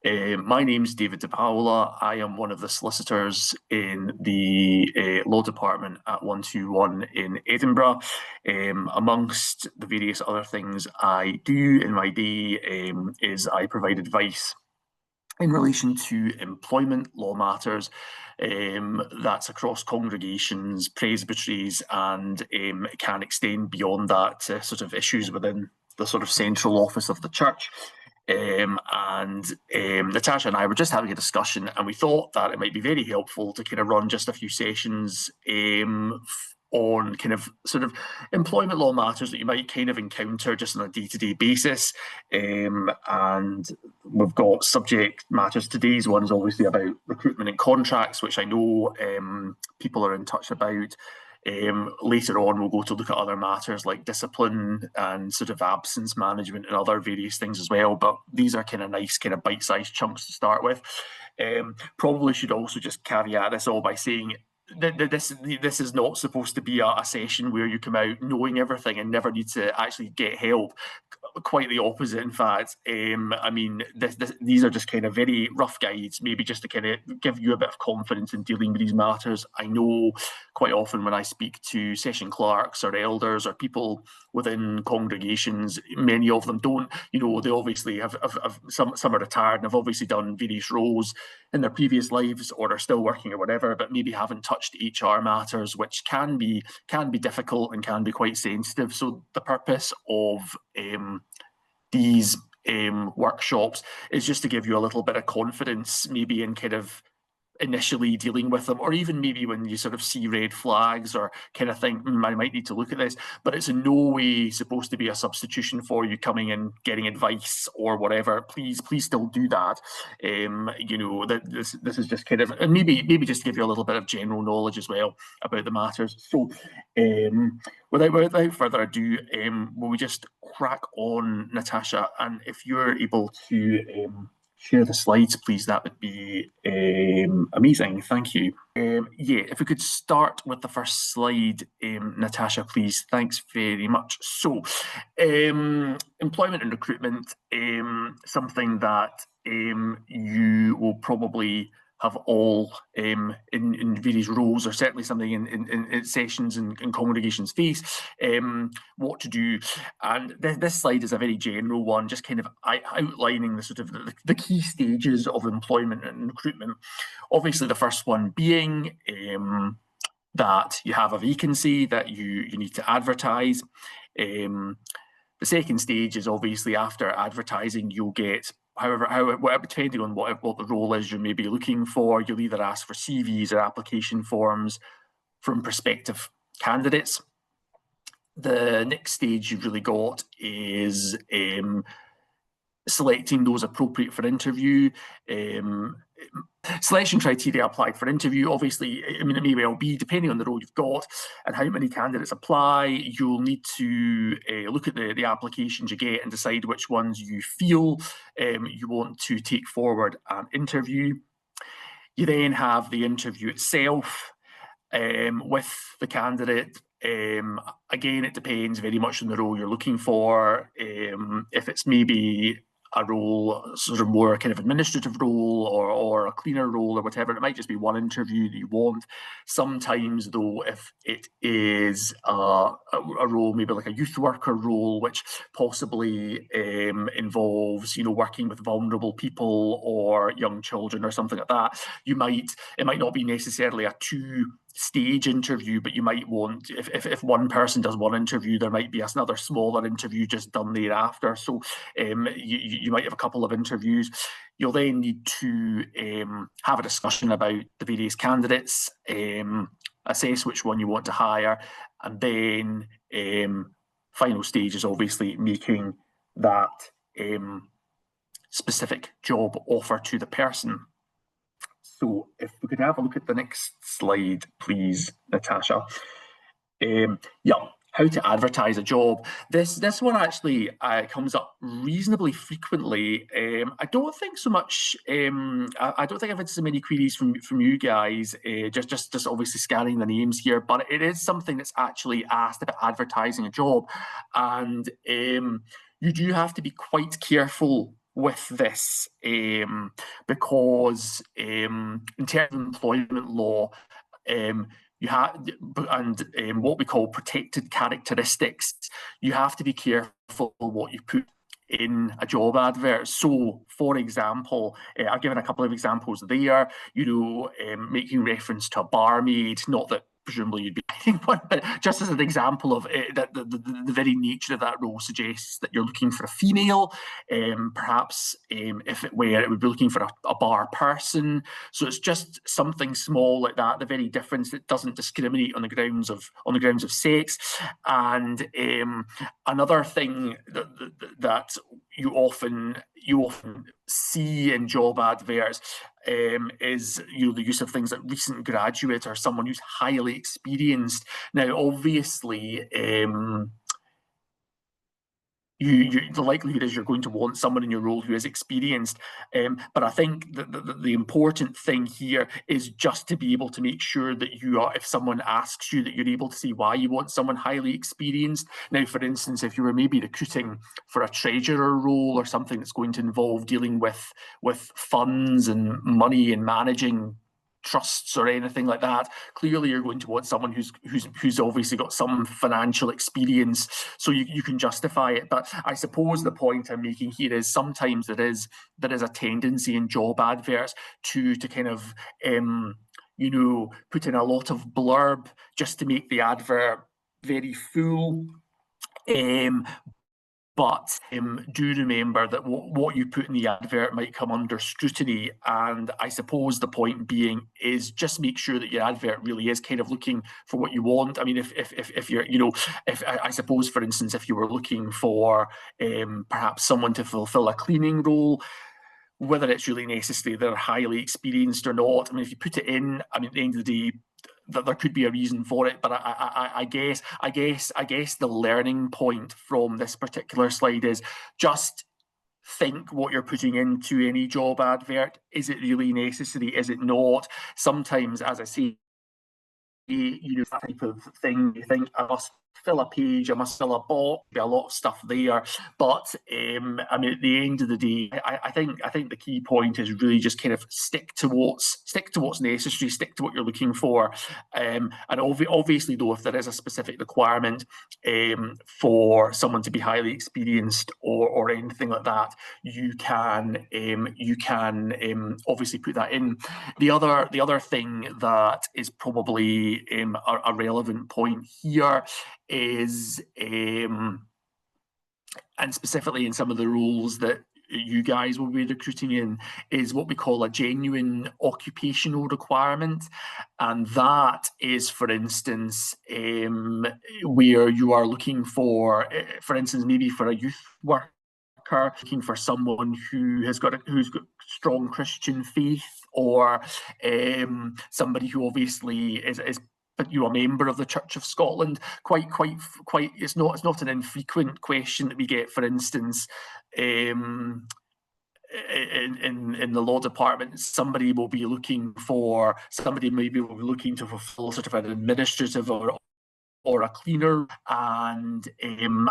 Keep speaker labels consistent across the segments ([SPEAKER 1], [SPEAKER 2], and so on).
[SPEAKER 1] My name's DDiPaola. I am one of the solicitors in the law department at 121 in Edinburgh. Amongst the various other things I do in my day is I provide advice in relation to employment law matters. That's across congregations, presbyteries, and it can extend beyond that to sort of issues within the sort of central office of the church. Natasha and I were just having a discussion, and we thought that it might be very helpful to kind of run just a few sessions on kind of sort of employment law matters that you might kind of encounter just on a day-to-day basis. And we've got subject matters. Today's one is obviously about recruitment and contracts, which I know people are in touch about. Later on, we'll go to look at other matters like discipline and sort of absence management and other various things as well. But these are kind of nice, kind of bite-sized chunks to start with. Probably should also just caveat this all by saying that this is not supposed to be a session where you come out knowing everything and never need to actually get help. Quite the opposite, in fact. I mean, these are just kind of very rough guides, maybe just to kind of give you a bit of confidence in dealing with these matters. I know quite often when I speak to session clerks or elders or people within congregations, many of them don't, you know, they obviously have some are retired and have obviously done various roles in their previous lives or are still working or whatever, but maybe haven't touched HR matters, which can be difficult and can be quite sensitive. So the purpose of these workshops is just to give you a little bit of confidence, maybe in kind of initially dealing with them, or even maybe when you sort of see red flags or kind of think, I might need to look at this, but it's in no way supposed to be a substitution for you coming and getting advice or whatever. Please still do that. You know, this is just kind of, and maybe just to give you a little bit of general knowledge as well about the matters. So without further ado, will we just crack on, Natasha? And if you're able to share the slides, please, that would be amazing. Thank you. Yeah, if we could start with the first slide, Natasha, please. Thanks very much. So, employment and recruitment, something that you will probably have all in various roles, or certainly something in sessions and congregations face, what to do. And this slide is a very general one, just kind of outlining the sort of the key stages of employment and recruitment. Obviously, the first one being that you have a vacancy that you need to advertise. The second stage is obviously after advertising, you'll get whatever, depending on what the role is you may be looking for, you'll either ask for CVs or application forms from prospective candidates. The next stage you've really got is selecting those appropriate for interview. Selection criteria applied for interview, obviously, I mean, it may well be, depending on the role you've got and how many candidates apply, you'll need to look at the applications you get and decide which ones you feel you want to take forward and interview. You then have the interview itself with the candidate. Again, it depends very much on the role you're looking for. If it's maybe a role, sort of more kind of administrative role or a cleaner role or whatever, it might just be one interview that you want. Sometimes, though, if it is a role, maybe like a youth worker role, which possibly involves, you know, working with vulnerable people or young children or something like that, it might not be necessarily a two-stage interview, but you might want, if one person does one interview, there might be another smaller interview just done thereafter. So you might have a couple of interviews. You'll then need to have a discussion about the various candidates, assess which one you want to hire, and then final stage is obviously making that specific job offer to the person. So if we could have a look at the next slide, please, Natasha. Yeah, how to advertise a job. This one actually comes up reasonably frequently. I don't think so much. I don't think I've had so many queries from you guys. Just obviously scanning the names here, but it is something that's actually asked about advertising a job, and you do have to be quite careful with this, because in terms of employment law, you have, and what we call protected characteristics, you have to be careful what you put in a job advert. So, for example, I've given a couple of examples there, making reference to a barmaid, not that presumably you'd be getting one, but just as an example of that the very nature of that role suggests that you're looking for a female, perhaps if it were, it would be looking for a bar person. So it's just something small like that, the very difference that doesn't discriminate on the grounds of sex. And another thing that you often see in job adverts is the use of things like recent graduate or someone who's highly experienced. Now, obviously, the likelihood is you're going to want someone in your role who is experienced. But I think the important thing here is just to be able to make sure that you are, if someone asks you, that you're able to see why you want someone highly experienced. Now, for instance, if you were maybe recruiting for a treasurer role or something that's going to involve dealing with funds and money and managing trusts or anything like that, clearly you're going to want someone who's obviously got some financial experience, so you can justify it. But I suppose the point I'm making here is sometimes there is a tendency in job adverts to kind of put in a lot of blurb just to make the advert very full. But do remember that what you put in the advert might come under scrutiny. And I suppose the point being is just make sure that your advert really is kind of looking for what you want. I mean, if you're, if I suppose, for instance, if you were looking for perhaps someone to fulfill a cleaning role, whether it's really necessary they're highly experienced or not, I mean, if you put it in, I mean, at the end of the day, that there could be a reason for it, but I guess the learning point from this particular slide is just think what you're putting into any job advert. Is it really necessary? Is it not? Sometimes, as I say, that type of thing, you think, I must fill a page, I must fill a box, be a lot of stuff there. But I mean, at the end of the day, I think the key point is really just kind of stick to what's necessary, stick to what you're looking for. And obviously, though, if there is a specific requirement for someone to be highly experienced or anything like that, you can obviously put that in. The other thing that is probably a relevant point here is, and specifically in some of the roles that you guys will be recruiting in, is what we call a genuine occupational requirement. And that is, for instance, where you are looking for instance, maybe for a youth worker, looking for someone who's got strong Christian faith, or somebody who obviously is a member of the Church of Scotland. Quite. It's not an infrequent question that we get, for instance. In the law department, somebody will be looking to fulfill sort of an administrative or a cleaner, and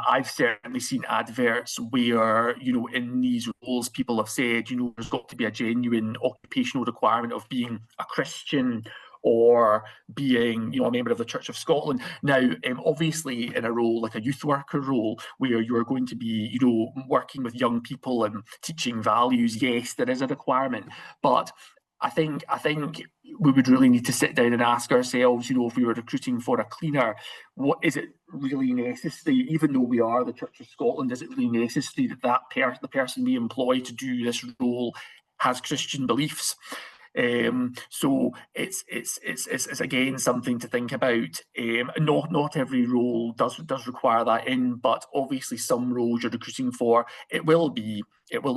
[SPEAKER 1] I've certainly seen adverts where, in these roles, people have said, there's got to be a genuine occupational requirement of being a Christian or being, a member of the Church of Scotland. Now, obviously, in a role like a youth worker role, where you're going to be, working with young people and teaching values, yes, there is a requirement, but I think we would really need to sit down and ask ourselves, if we were recruiting for a cleaner, what is it really necessary? Even though we are the Church of Scotland, is it really necessary that the person we employ to do this role has Christian beliefs? So it's again something to think about. Not every role does require that in, but obviously some roles you're recruiting for, it will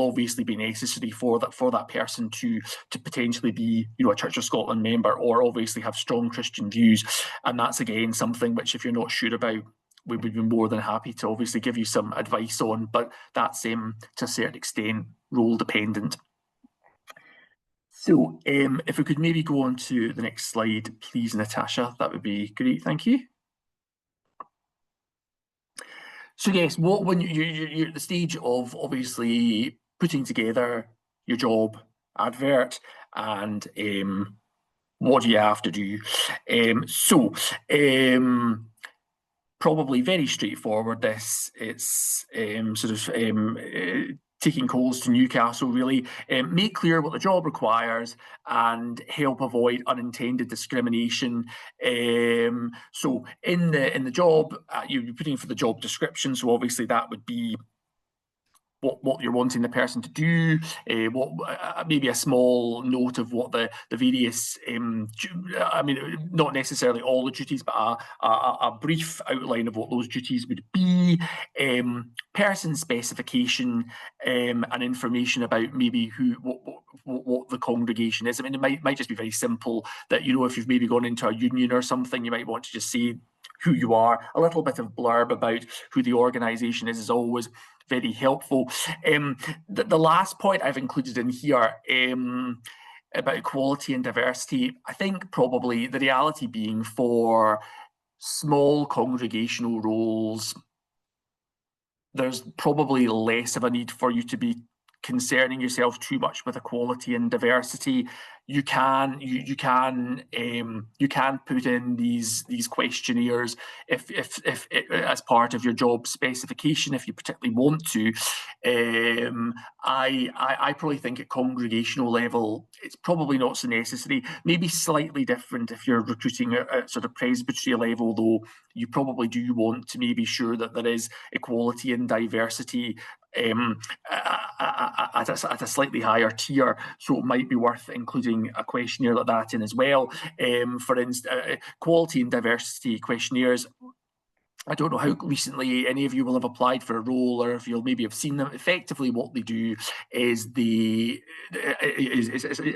[SPEAKER 1] obviously be necessary for that person to potentially be, a Church of Scotland member, or obviously have strong Christian views. And that's again something which, if you're not sure about, we would be more than happy to obviously give you some advice on, but that's to a certain extent role dependent. So if we could maybe go on to the next slide, please, Natasha, that would be great. Thank you. So yes, when you're at the stage of obviously putting together your job advert and what do you have to do? Probably very straightforward. It's taking calls to Newcastle, really. Make clear what the job requires and help avoid unintended discrimination. So in the job, you're putting for the job description. So obviously that would be what you're wanting the person to do, maybe a small note of what the various, I mean, not necessarily all the duties, but a brief outline of what those duties would be, person specification, and information about maybe what the congregation is. I mean, it might just be very simple that, if you've maybe gone into a union or something, you might want to just say who you are. A little bit of blurb about who the organisation is always very helpful. The last point I've included in here about equality and diversity, I think probably the reality being for small congregational roles, there's probably less of a need for you to be concerning yourself too much with equality and diversity. You can put in these questionnaires if as part of your job specification if you particularly want to. I probably think at congregational level it's probably not so necessary. Maybe slightly different if you're recruiting at sort of presbytery level, though. You probably do want to maybe sure that there is equality and diversity at a slightly higher tier, so it might be worth including a questionnaire like that in as well. For instance, quality and diversity questionnaires, I don't know how recently any of you will have applied for a role, or if you'll maybe have seen them. Effectively, what they do is it's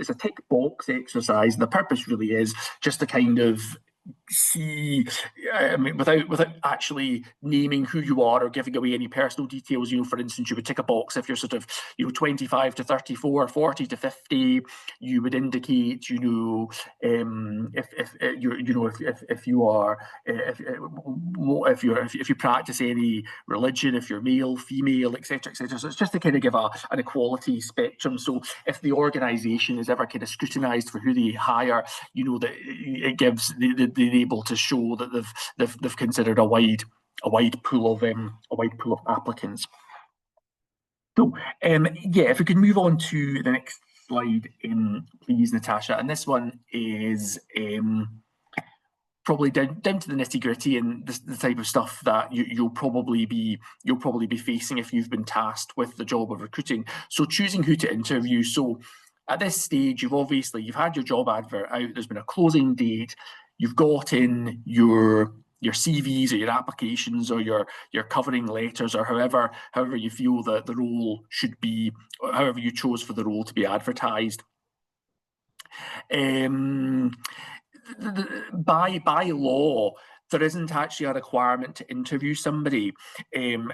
[SPEAKER 1] a tick box exercise. And the purpose really is just to kind of see, I mean, without actually naming who you are or giving away any personal details. For instance, you would tick a box if you're sort of 25 to 34, 40 to 50. You would indicate if you are if you practice any religion, if you're male, female, etc., etc. So it's just to kind of give an equality spectrum. So if the organisation is ever kind of scrutinised for who they hire, that it gives the able to show that they've considered a wide pool of applicants. So if we could move on to the next slide, please, Natasha. And this one is probably down to the nitty-gritty and the type of stuff that you'll probably be facing if you've been tasked with the job of recruiting. So choosing who to interview. So at this stage, you've had your job advert out. There's been a closing date. You've got in your CVs or your applications or your covering letters, or however you feel that the role should be, or however you chose for the role to be advertised. By law, there isn't actually a requirement to interview somebody in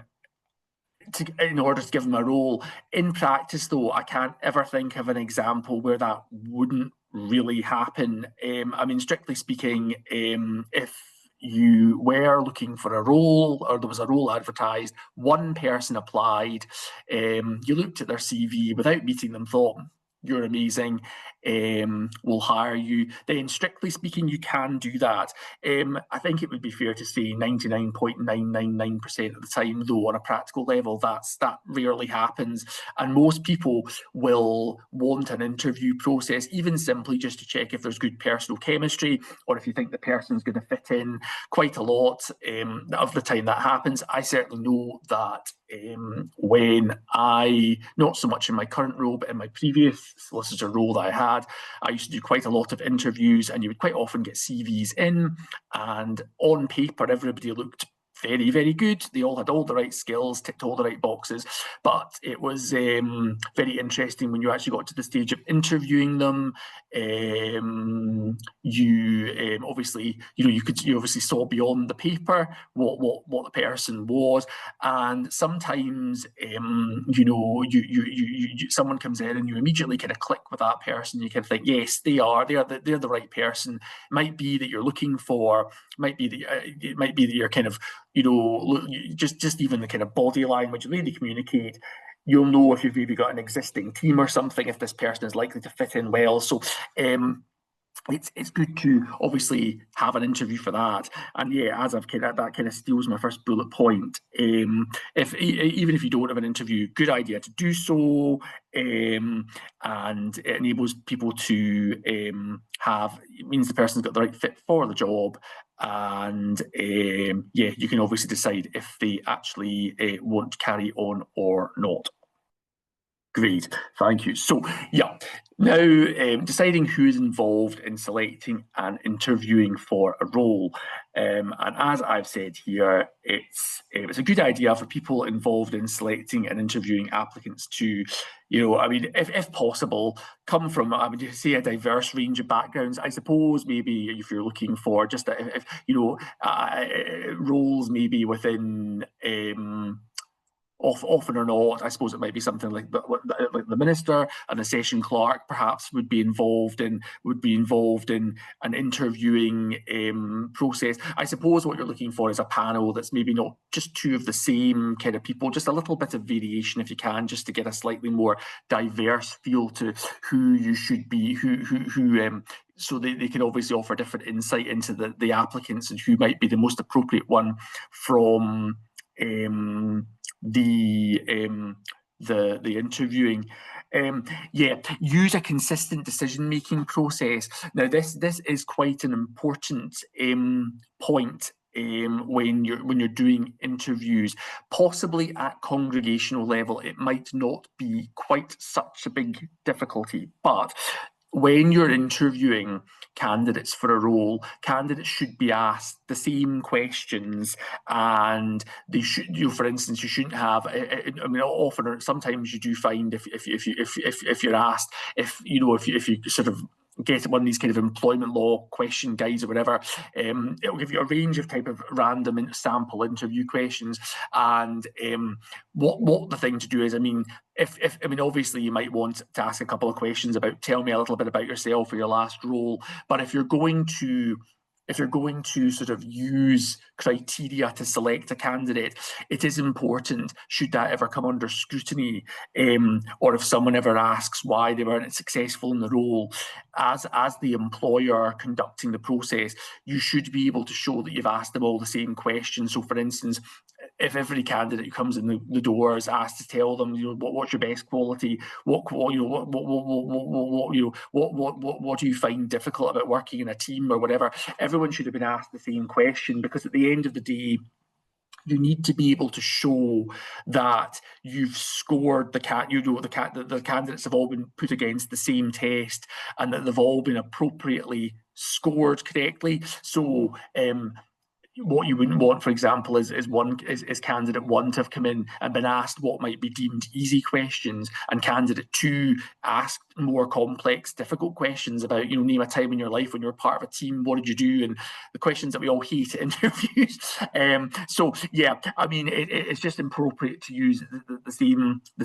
[SPEAKER 1] order to give them a role. In practice, though, I can't ever think of an example where that wouldn't really happen. I mean, strictly speaking, if you were looking for a role or there was a role advertised, one person applied, you looked at their CV without meeting them, thought, you're amazing, we'll hire you, then strictly speaking, you can do that. I think it would be fair to say 99.999% of the time, though, on a practical level, that rarely happens. And most people will want an interview process, even simply just to check if there's good personal chemistry, or if you think the person's going to fit in. Quite a lot of the time that happens. I certainly know that when not so much in my current role, but in my previous solicitor role that I had, I used to do quite a lot of interviews, and you would quite often get CVs in, and on paper everybody looked very, very good. They all had all the right skills, ticked all the right boxes, but it was very interesting when you actually got to the stage of interviewing them. You obviously saw beyond the paper what the person was, and sometimes someone comes in and you immediately kind of click with that person. You can think, yes, they're the right person. It might be that you're looking for, it might be that you're kind of, just even the kind of body language, the way they communicate, you'll know if you've maybe got an existing team or something, if this person is likely to fit in well. So it's good to obviously have an interview for that. And yeah, as I've that kind of steals my first bullet point. Even if you don't have an interview, good idea to do so, and it enables people to it means the person's got the right fit for the job. And yeah, you can obviously decide if they actually want to carry on or not. Great, thank you. So, yeah, now deciding who is involved in selecting and interviewing for a role. And as I've said here, it's a good idea for people involved in selecting and interviewing applicants to, I mean, if possible, come from, I mean, say a diverse range of backgrounds. I suppose maybe if you're looking for just, roles maybe within, often or not, I suppose it might be something like the minister and the session clerk perhaps would be involved in an interviewing process. I suppose what you're looking for is a panel that's maybe not just two of the same kind of people, just a little bit of variation if you can, just to get a slightly more diverse feel to who you should be, so they can obviously offer different insight into the applicants and who might be the most appropriate one from the interviewing. Yeah, use a consistent decision-making process. Now, this is quite an important point when you're doing interviews. Possibly at congregational level, it might not be quite such a big difficulty, but when you're interviewing candidates for a role, candidates should be asked the same questions, and they should, for instance, you shouldn't have. I mean, often or sometimes you do find if you're asked if you sort of get one of these kind of employment law question guides or whatever, it'll give you a range of type of random sample interview questions. And what the thing to do is, I mean, obviously you might want to ask a couple of questions about, tell me a little bit about yourself or your last role. But if you're going to sort of use criteria to select a candidate, it is important, should that ever come under scrutiny, or if someone ever asks why they weren't successful in the role, as the employer conducting the process, you should be able to show that you've asked them all the same questions. So, for instance, if every candidate who comes in the door is asked to tell them, what's your best quality, what do you find difficult about working in a team or whatever, everyone should have been asked the same question, because at the end of the day, you need to be able to show that you've scored the candidates have all been put against the same test, and that they've all been appropriately scored correctly. So what you wouldn't want, for example, is candidate one to have come in and been asked what might be deemed easy questions, and candidate two asked more complex, difficult questions about, name a time in your life when you were part of a team, what did you do, and the questions that we all hate at interviews. So yeah, I mean, it's just appropriate to use the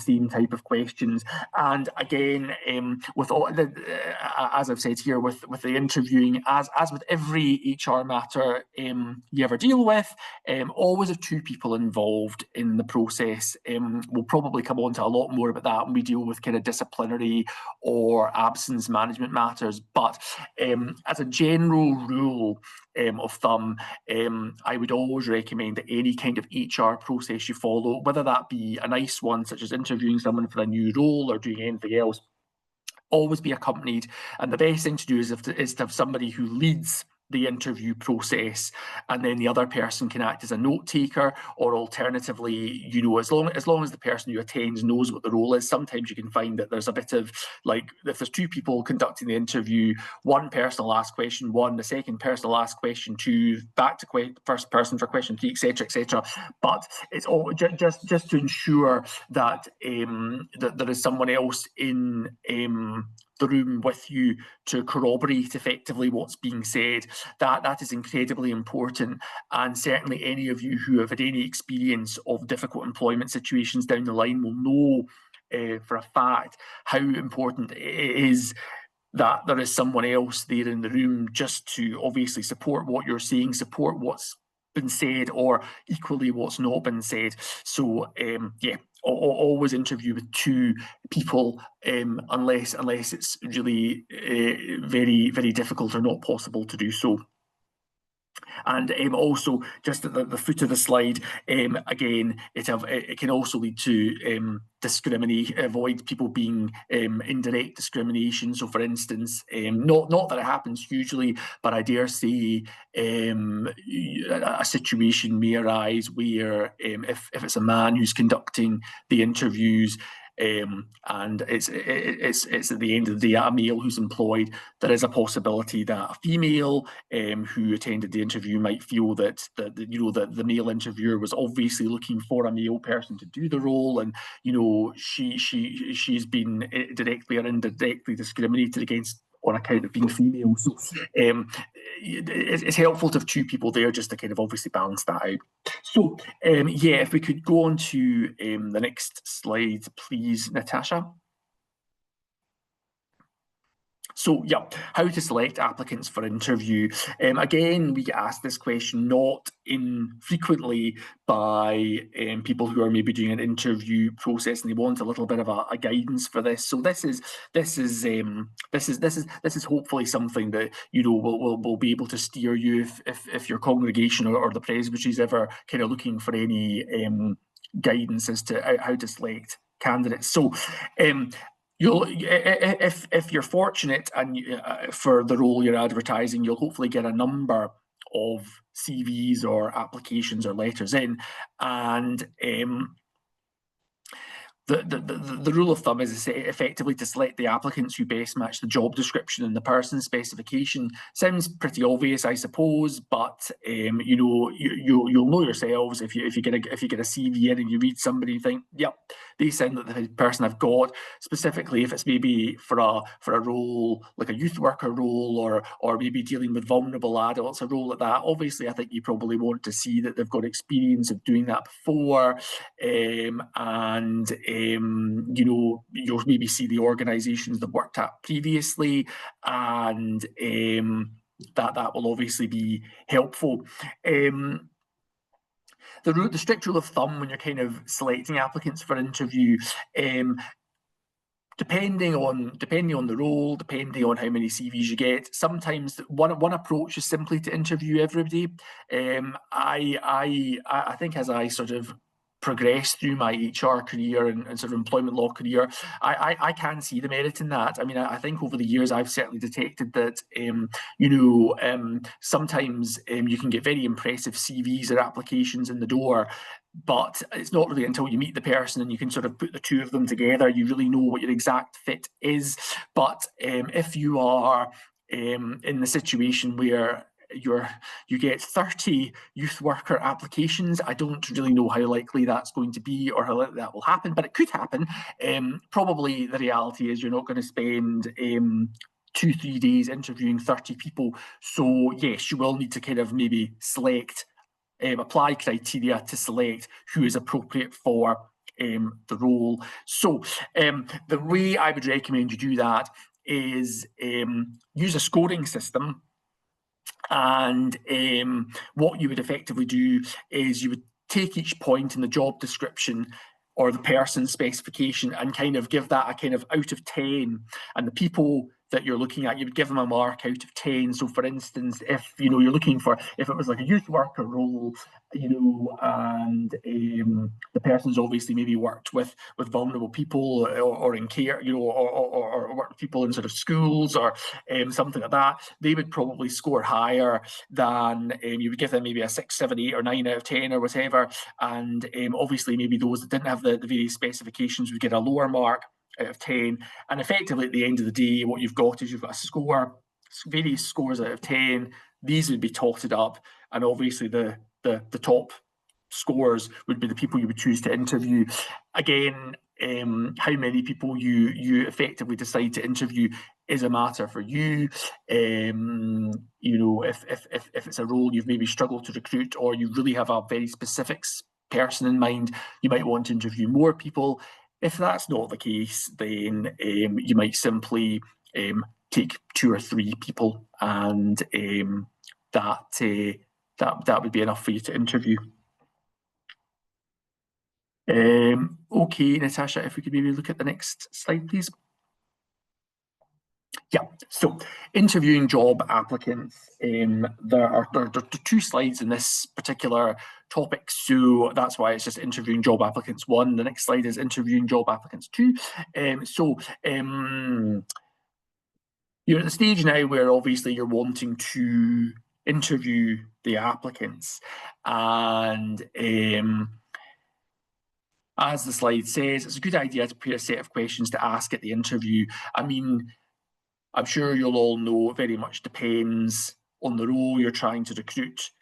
[SPEAKER 1] same type of questions. And again, with all as I've said here, with the interviewing, as with every HR matter you ever deal with, always have two people involved in the process. We'll probably come on to a lot more about that when we deal with kind of disciplinary or absence management matters. But as a general rule of thumb, I would always recommend that any kind of HR process you follow, whether that be a nice one such as interviewing someone for a new role or doing anything else, always be accompanied. And the best thing to do is to have somebody who leads the interview process, and then the other person can act as a note taker, or alternatively, as long as the person who attends knows what the role is. Sometimes you can find that there's a bit of, like, if there's two people conducting the interview, one person will ask question one, the second person will ask question two, back to first person for question three, etc., etc. But it's all just to ensure that that there is someone else in the room with you to corroborate effectively what's being said. That is incredibly important. And certainly any of you who have had any experience of difficult employment situations down the line will know for a fact how important it is that there is someone else there in the room, just to obviously support what you're saying, support what's been said, or equally what's not been said. So yeah, always interview with 2 people, unless it's really very, very difficult or not possible to do so. And also, just at the foot of the slide, again, it can also lead to discrimination, avoid people being indirect discrimination. So, for instance, not that it happens hugely, but I dare say a situation may arise where if it's a man who's conducting the interviews, and it's at the end of the day a male who's employed, there is a possibility that a female who attended the interview might feel that the male interviewer was obviously looking for a male person to do the role, and she's been directly or indirectly discriminated against on account of being female. So it's helpful to have 2 people there just to kind of obviously balance that out. So yeah, if we could go on to the next slide, please, Natasha. So yeah, how to select applicants for interview. Again, we get asked this question not infrequently by people who are maybe doing an interview process and they want a little bit of a guidance for this. So this is hopefully something that will be able to steer you if your congregation or the presbytery is ever kind of looking for any guidance as to how to select candidates. So if you're fortunate and for the role you're advertising, you'll hopefully get a number of CVs or applications or letters in, and the rule of thumb is effectively to select the applicants who best match the job description and the person's specification. Sounds pretty obvious, I suppose, but you'll know yourselves if you get a CV in and you read somebody and think, yep, they sound like the person I've got. Specifically, if it's maybe for a role like a youth worker role or maybe dealing with vulnerable adults, a role like that. Obviously, I think you probably want to see that they've got experience of doing that before, and you'll maybe see the organisations they've worked at previously, and that will obviously be helpful. The strict rule of thumb when you're kind of selecting applicants for interview, depending on the role, depending on how many CVs you get, sometimes one approach is simply to interview everybody. I think as I sort of progress through my HR career and sort of employment law career, I can see the merit in that. I mean, I think over the years I've certainly detected that sometimes you can get very impressive CVs or applications in the door, but it's not really until you meet the person and you can sort of put the 2 of them together, you really know what your exact fit is. But if you are in the situation where you get 30 youth worker applications, I don't really know how likely that's going to be or how likely that will happen, but it could happen. Probably the reality is you're not going to spend 2-3 days interviewing 30 people. So yes, you will need to kind of maybe select, apply criteria to select who is appropriate for the role. So the way I would recommend you do that is use a scoring system. And what you would effectively do is you would take each point in the job description or the person's specification and kind of give that a kind of out of 10. And the people that you're looking at, you would give them a mark out of 10. So for instance, if you're looking for, if it was like a youth worker role, and the person's obviously maybe worked with vulnerable people or in care, or worked with people in sort of schools or something like that, they would probably score higher than you would give them maybe a 6, 7, 8 or 9 out of 10 or whatever. And obviously maybe those that didn't have the various specifications would get a lower mark out of 10. And effectively at the end of the day, what you've got is you've got a score, various scores out of 10. These would be totted up, and obviously the top scores would be the people you would choose to interview. Again, how many people you effectively decide to interview is a matter for you. If it's a role you've maybe struggled to recruit, or you really have a very specific person in mind, you might want to interview more people. If that's not the case, then you might simply take 2 or 3 people, and that would be enough for you to interview. Okay, Natasha, if we could maybe look at the next slide, please. Yeah, so interviewing job applicants. There are two slides in this particular topic, so that's why it's just interviewing job applicants 1. The next slide is interviewing job applicants 2. You're at the stage now where obviously you're wanting to interview the applicants, and as the slide says, it's a good idea to prepare a set of questions to ask at the interview. I mean, I'm sure you'll all know it very much depends on the role you're trying to recruit,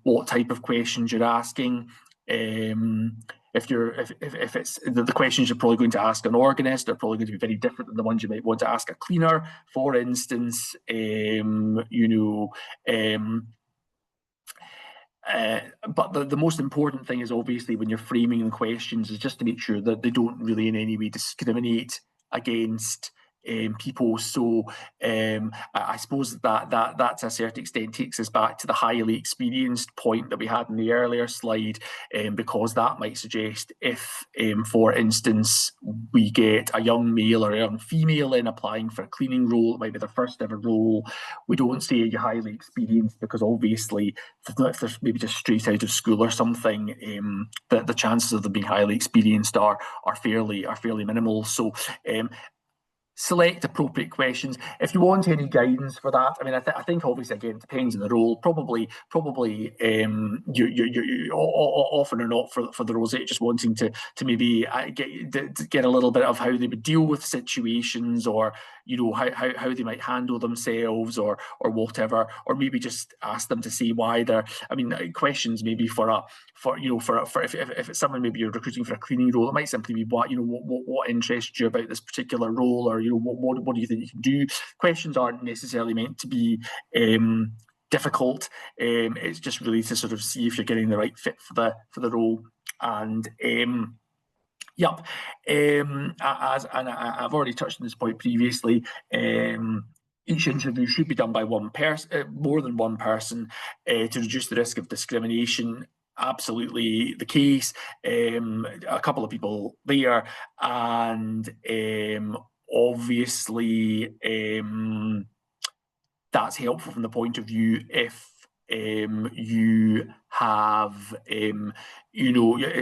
[SPEAKER 1] what type of questions you're asking. If it's the questions you're probably going to ask an organist, they're probably going to be very different than the ones you might want to ask a cleaner, for instance. But the most important thing is obviously when you're framing the questions is just to make sure that they don't really in any way discriminate against people. So I suppose that to a certain extent takes us back to the highly experienced point that we had in the earlier slide, because that might suggest if, for instance, we get a young male or a young female in applying for a cleaning role, it might be their first ever role, we don't say you're highly experienced because obviously if they're maybe just straight out of school or something, the chances of them being highly experienced are fairly minimal. So select appropriate questions. If you want any guidance for that, I mean, I think obviously again it depends on the role. Probably you often or not for the roles, just wanting to maybe get a little bit of how they would deal with situations, or how they might handle themselves, or whatever, or maybe just ask them to see why they're. I mean, questions maybe for if it's someone maybe you're recruiting for a cleaning role, it might simply be what interests you about this particular role, or what do you think you can do. Questions aren't necessarily meant to be difficult. It's just really to sort of see if you're getting the right fit for the role. And yep, I've already touched on this point previously. Each interview should be done by one person, more than one person, to reduce the risk of discrimination. Absolutely the case. A couple of people there, and obviously that's helpful from the point of view if you have,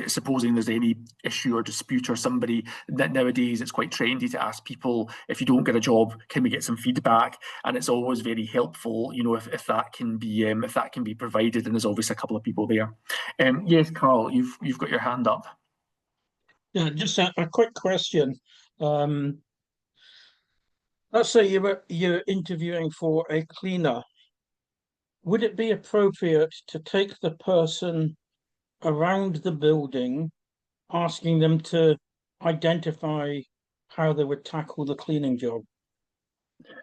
[SPEAKER 1] supposing there's any issue or dispute or somebody, that nowadays it's quite trendy to ask people, if you don't get a job, can we get some feedback? And it's always very helpful, if that can be provided. And there's obviously a couple of people there. Yes, Carl, you've got your hand up.
[SPEAKER 2] Yeah, just a quick question. Let's say you're interviewing for a cleaner. Would it be appropriate to take the person around the building, asking them to identify how they would tackle the cleaning job?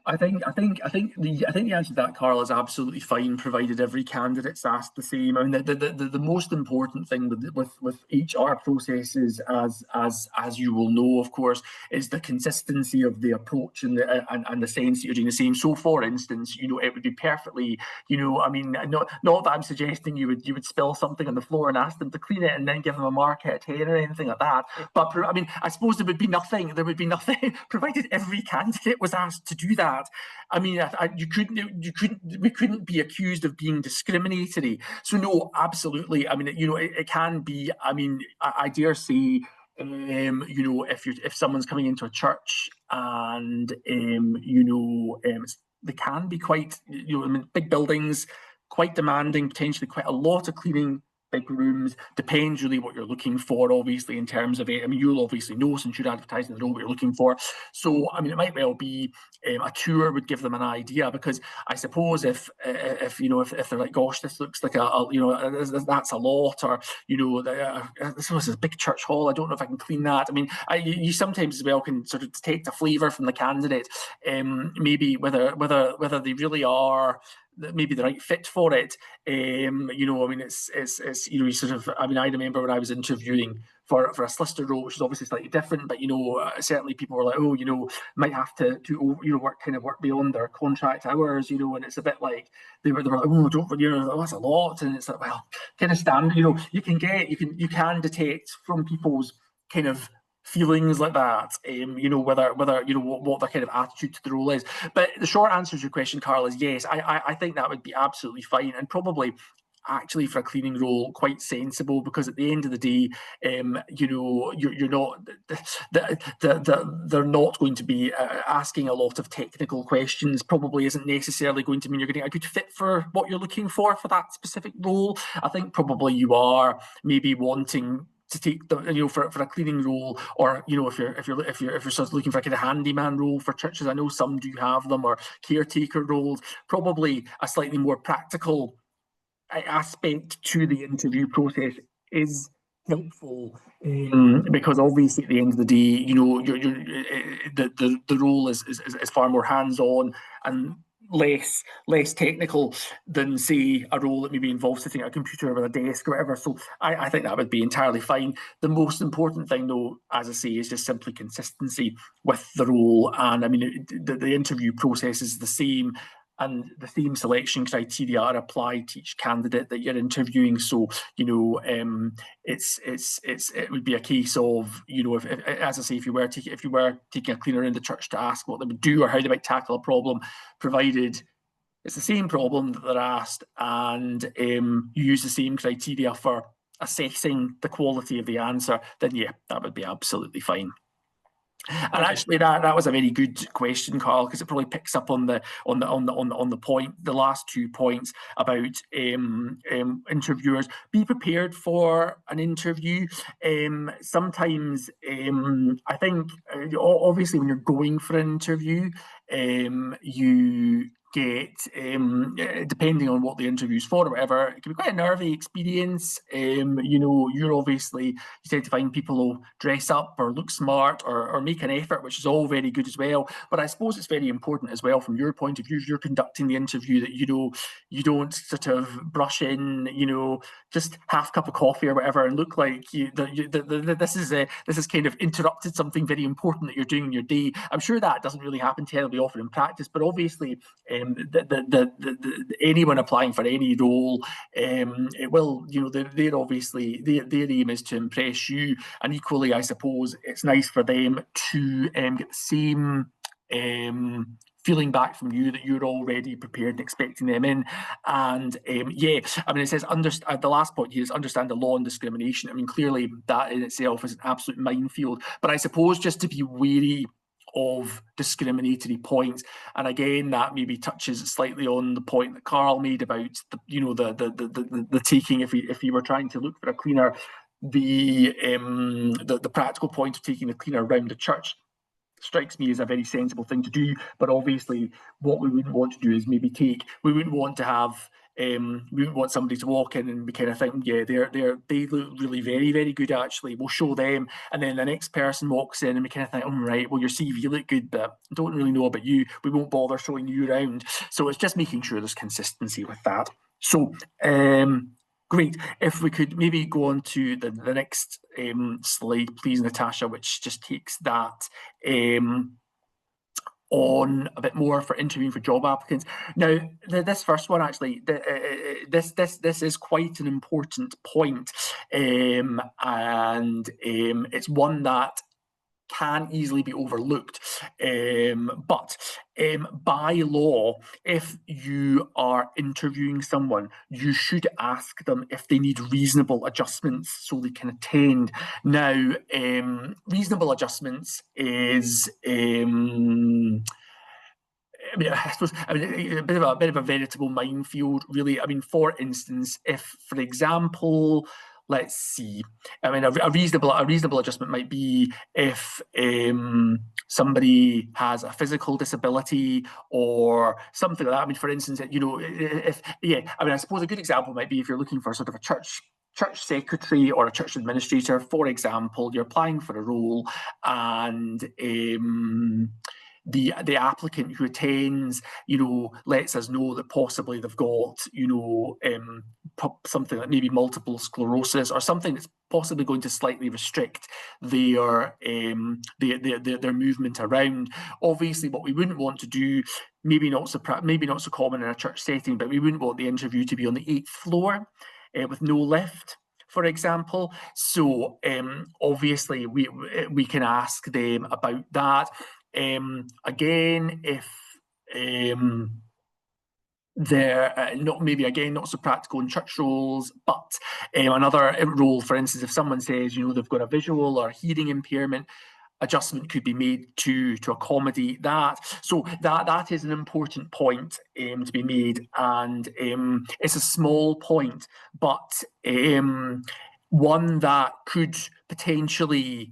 [SPEAKER 1] I think the answer to that, Carl, is absolutely fine, provided every candidate's asked the same. I mean, the most important thing with HR processes, as you will know, of course, is the consistency of the approach and the sense that you're doing the same. So, for instance, it would be perfectly, I mean, not that I'm suggesting you would spill something on the floor and ask them to clean it and then give them a mark out of 10 or anything like that. But I mean, I suppose there would be nothing provided every candidate was asked to do that. I mean, we couldn't be accused of being discriminatory. So no, absolutely. I mean, it can be. I mean, I dare say, if someone's coming into a church and they can be quite, I mean, big buildings, quite demanding, potentially quite a lot of cleaning. Big rooms, depends really what you're looking for, obviously, in terms of it. I mean, you'll obviously know since you're advertising the role what you're looking for. So, I mean, it might well be a tour would give them an idea, because I suppose if they're like, gosh, this looks like that's a lot, or this was a big church hall, I don't know if I can clean that. I mean, you sometimes as well can sort of detect a flavour from the candidate, maybe whether they really are maybe the right fit for it. I mean, it's you sort of. I mean, I remember when I was interviewing for a solicitor role, which is obviously slightly different, but certainly people were like, oh, might have to work beyond their contract hours, and it's a bit like they were like, oh, don't, that's a lot, and it's like, well, kind of standard, you can detect from people's kind of feelings like that, whether what their kind of attitude to the role is. But the short answer to your question, Carl, is yes. I think that would be absolutely fine, and probably actually for a cleaning role quite sensible, because at the end of the day, you're not they're not going to be asking a lot of technical questions. Probably isn't necessarily going to mean you're getting a good fit for what you're looking for that specific role. I think probably you are maybe wanting to take the for a cleaning role, or if you're sort of looking for a kind of handyman role for churches. I know some do have them, or caretaker roles. Probably a slightly more practical aspect to the interview process is helpful, because obviously at the end of the day, the role is far more hands-on and less technical than, say, a role that maybe involves sitting at a computer with a desk or whatever. So I think that would be entirely fine. The most important thing, though, as I say, is just simply consistency with the role. And I mean, the interview process is the same, and the same selection criteria are applied to each candidate that you're interviewing. So it would be a case of, if as I say, if you were taking a cleaner in the church to ask what they would do or how they might tackle a problem, provided it's the same problem that they're asked, and you use the same criteria for assessing the quality of the answer, then yeah, that would be absolutely fine. And actually, that was a very good question, Carl, because it probably picks up on the point, the last 2 points about interviewers. Be prepared for an interview. Sometimes I think obviously when you're going for an interview, you get, depending on what the interview's for or whatever, it can be quite a nervy experience. You're obviously, you tend to find people who dress up or look smart or make an effort, which is all very good as well. But I suppose it's very important as well from your point of view, you're conducting the interview, that you don't sort of brush in, just half cup of coffee or whatever, and look like this is kind of interrupted something very important that you're doing in your day. I'm sure that doesn't really happen terribly often in practice, but obviously anyone applying for any role, it will, they're obviously, their aim is to impress you, and equally, I suppose, it's nice for them to get the same feeling back from you that you're already prepared and expecting them in. And yeah, I mean, it says the last point here is understand the law on discrimination. I mean, clearly that in itself is an absolute minefield, but I suppose just to be wary of discriminatory points. And again, that maybe touches slightly on the point that Carl made about the taking, if you were trying to look for a cleaner, the practical point of taking the cleaner around the church strikes me as a very sensible thing to do. But obviously what we wouldn't want to do is maybe we wouldn't want to have we wouldn't want somebody to walk in and we kind of think, yeah, they look really very, very good, actually, we'll show them, and then the next person walks in and we kind of think, oh, right, well, your CV look good, but I don't really know about you, we won't bother showing you around. So it's just making sure there's consistency with that. So great. If we could maybe go on to the next slide, please, Natasha, which just takes that on a bit more for interviewing for job applicants. Now, this first one, actually, this is quite an important point, and it's one that can easily be overlooked. But by law, if you are interviewing someone, you should ask them if they need reasonable adjustments so they can attend. Now, reasonable adjustments is I suppose, a bit of a veritable minefield, really. I mean, for instance, if, for example, let's see, I mean, a reasonable adjustment might be if somebody has a physical disability or something like that. I mean, for instance, I suppose a good example might be if you're looking for sort of a church secretary or a church administrator, for example. You're applying for a role, and the applicant who attends, lets us know that possibly they've got, something like maybe multiple sclerosis or something that's possibly going to slightly restrict their movement around. Obviously, what we wouldn't want to do, maybe not so common in a church setting, but we wouldn't want the interview to be on the 8th floor with no lift, for example. So obviously we can ask them about that. Again, if they're not so practical in church roles, but another role, for instance, if someone says they've got a visual or hearing impairment, adjustment could be made to accommodate that. So that is an important point to be made, and it's a small point, but one that could potentially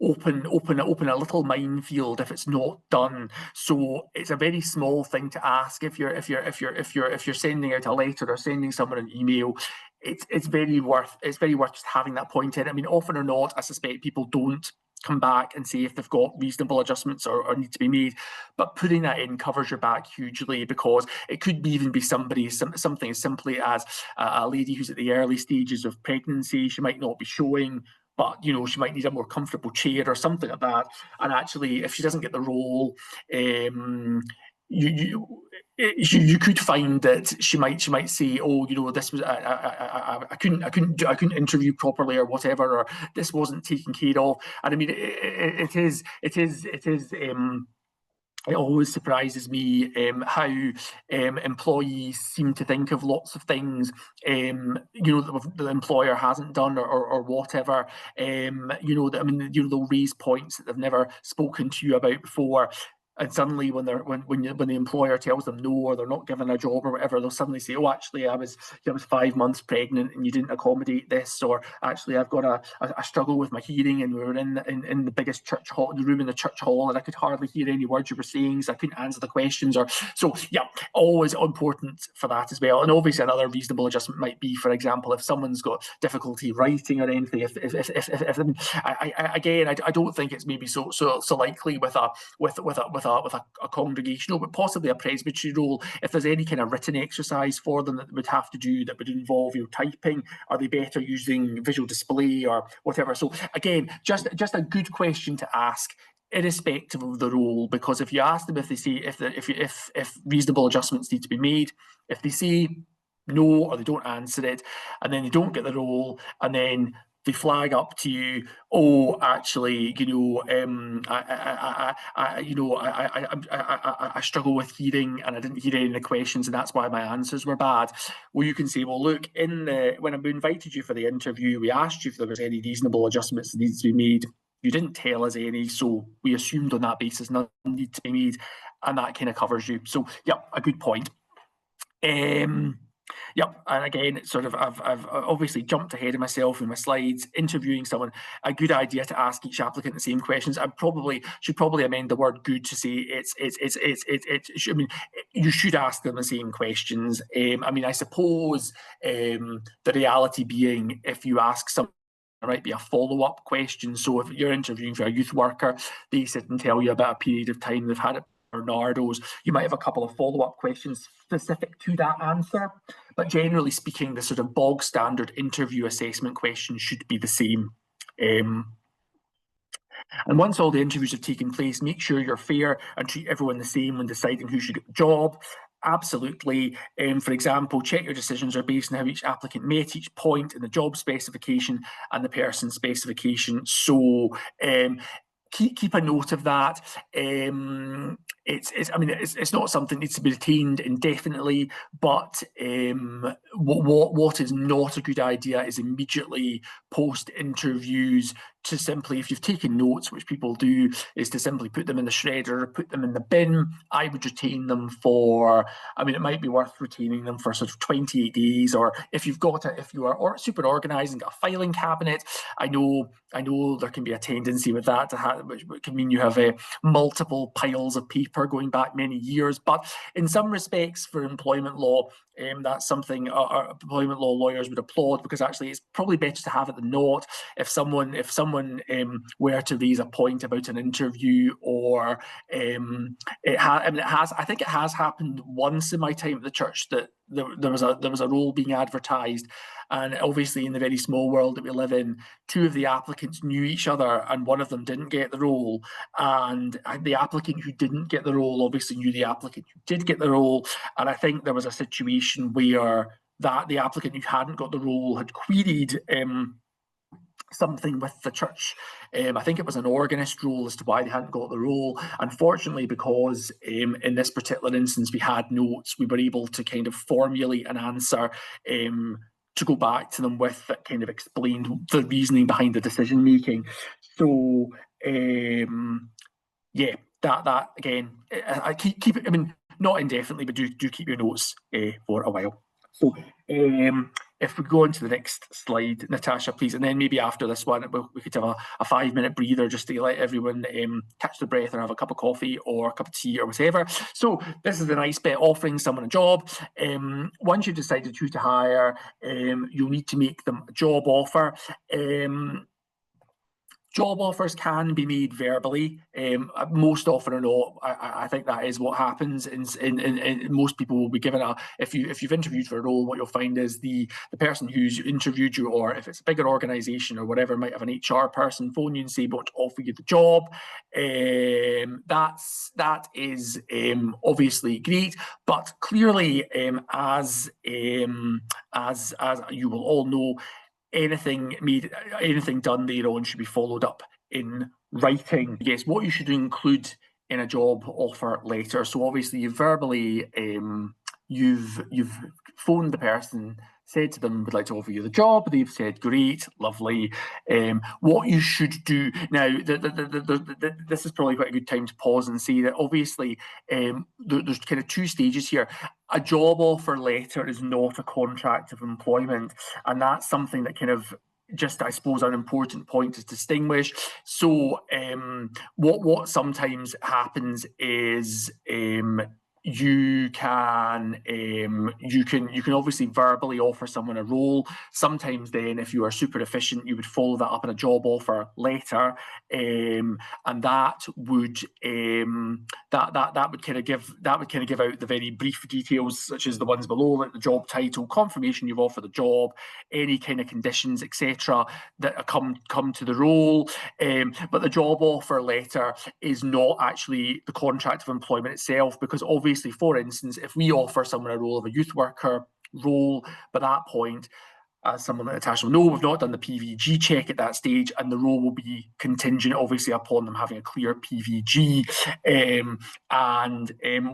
[SPEAKER 1] open a little minefield if it's not done. So it's a very small thing to ask if you're sending out a letter or sending someone an email. It's very worth just having that point in. I mean, often or not, I suspect people don't come back and say if they've got reasonable adjustments or need to be made, but putting that in covers your back hugely, because it could even be something as simply as a lady who's at the early stages of pregnancy. She might not be showing, but she might need a more comfortable chair or something like that. And actually, if she doesn't get the role, you could find that she might say, oh, this was I couldn't interview properly or whatever, or this wasn't taken care of. And I mean, it always surprises me how employees seem to think of lots of things, that the employer hasn't done or whatever. They'll raise points that they've never spoken to you about before. And suddenly, when the employer tells them no, or they're not given a job or whatever, they'll suddenly say, "Oh, actually, I was 5 months pregnant, and you didn't accommodate this," or "Actually, I've got a struggle with my hearing, and we were in the biggest church hall, the room in the church hall, and I could hardly hear any words you were saying, so I couldn't answer the questions." Or so, yeah, always important for that as well. And obviously, another reasonable adjustment might be, for example, if someone's got difficulty writing or anything. I don't think it's maybe so likely with a congregational, but possibly a presbytery role. If there's any kind of written exercise for them that they would have to do that would involve typing, are they better using visual display or whatever? So again, just a good question to ask, irrespective of the role, because if you ask them if they say if reasonable adjustments need to be made, if they say no or they don't answer it, and then they don't get the role, and then they flag up to you, oh, actually, I struggle with hearing, and I didn't hear any of the questions, and that's why my answers were bad. Well, you can say, well, look, when I invited you for the interview, we asked you if there was any reasonable adjustments that needed to be made. You didn't tell us any, so we assumed on that basis none need to be made, and that kind of covers you. So, yeah, a good point. Yep, and again, I've obviously jumped ahead of myself in my slides. Interviewing someone, a good idea to ask each applicant the same questions. I should probably amend the word "good" to say you should ask them the same questions. I suppose the reality being, if you ask someone, there might be a follow-up question. So if you're interviewing for a youth worker, they sit and tell you about a period of time they've had it. Bernardo's, you might have a couple of follow-up questions specific to that answer, but generally speaking, the sort of bog standard interview assessment questions should be the same. And once all the interviews have taken place, make sure you're fair and treat everyone the same when deciding who should get the job. Absolutely. For example, check your decisions are based on how each applicant met each point in the job specification and the person's specification. So keep a note of that. It's not something that needs to be retained indefinitely, but what is not a good idea is immediately post interviews to simply, if you've taken notes, which people do, is to simply put them in the shredder or put them in the bin. I would retain them for, it might be worth retaining them for sort of 28 days, or if you are super organised and got a filing cabinet, I know there can be a tendency with that which can mean you have multiple piles of paper paper going back many years. But in some respects, for employment law, that's something our employment law lawyers would applaud, because actually it's probably better to have it than not. If someone were to raise a point about an interview, or I think it has happened once in my time at the church that there was a role being advertised, and obviously in the very small world that we live in, two of the applicants knew each other, and one of them didn't get the role, and the applicant who didn't get the role obviously knew the applicant who did get the role, and I think there was a situation where the applicant who hadn't got the role had queried something with the church. I think it was an organist role as to why they hadn't got the role. Unfortunately, because in this particular instance we had notes, we were able to kind of formulate an answer to go back to them with, that kind of explained the reasoning behind the decision making. So yeah, that again, I keep it. I mean, not indefinitely, but do keep your notes for a while. So if we go on to the next slide, Natasha, please, and then maybe after this one, we could have a 5-minute breather just to let everyone catch their breath or have a cup of coffee or a cup of tea or whatever. So this is a nice bit, offering someone a job. Once you've decided who to hire, you'll need to make them a job offer. Job offers can be made verbally. Most often or not, I think that is what happens. In most people will be given if you've interviewed for a role, what you'll find is the person who's interviewed you, or if it's a bigger organisation or whatever, might have an HR person phone you and say, "Want to offer you the job." That is obviously great, but clearly, as you will all know, anything done thereon should be followed up in writing. Yes, what you should include in a job offer letter. So obviously you've verbally you've phoned the person, said to them, "Would like to offer you the job." They've said, "Great, lovely." What you should do now, this is probably quite a good time to pause and say that obviously there's kind of two stages here. A job offer letter is not a contract of employment, and that's something that kind of just, I suppose, an important point to distinguish. So what sometimes happens is you can obviously verbally offer someone a role. Sometimes then, if you are super efficient, you would follow that up in a job offer letter, and that would kind of give out the very brief details, such as the ones below, like the job title, confirmation you've offered the job, any kind of conditions, etc., that come to the role. But the job offer letter is not actually the contract of employment itself, because obviously, for instance, if we offer someone a role of a youth worker role, by that point, as someone like Natasha will know, we've not done the PVG check at that stage, and the role will be contingent, obviously, upon them having a clear PVG.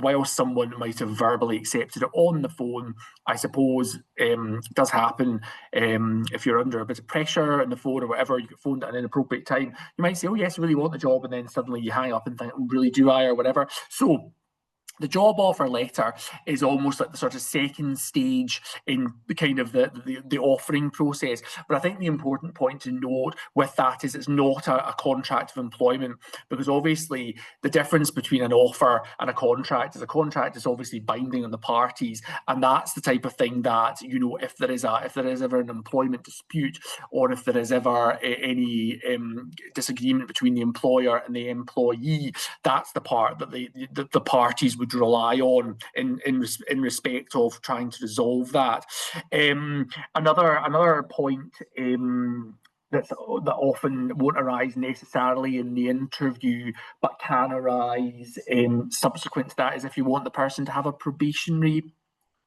[SPEAKER 1] While someone might have verbally accepted it on the phone, I suppose it does happen. If you're under a bit of pressure on the phone or whatever, you get phoned at an inappropriate time, you might say, "Oh yes, I really want the job," and then suddenly you hang up and think, "Oh, really, do I?" or whatever. So the job offer letter is almost like the sort of second stage in the kind of the offering process. But I think the important point to note with that is it's not a contract of employment, because obviously the difference between an offer and a contract is obviously binding on the parties, and that's the type of thing that, you know, if there is ever an employment dispute, or if there is ever any disagreement between the employer and the employee, that's the part that the parties would rely on in respect of trying to resolve that. Another point that often won't arise necessarily in the interview, but can arise subsequent to that, is if you want the person to have a probationary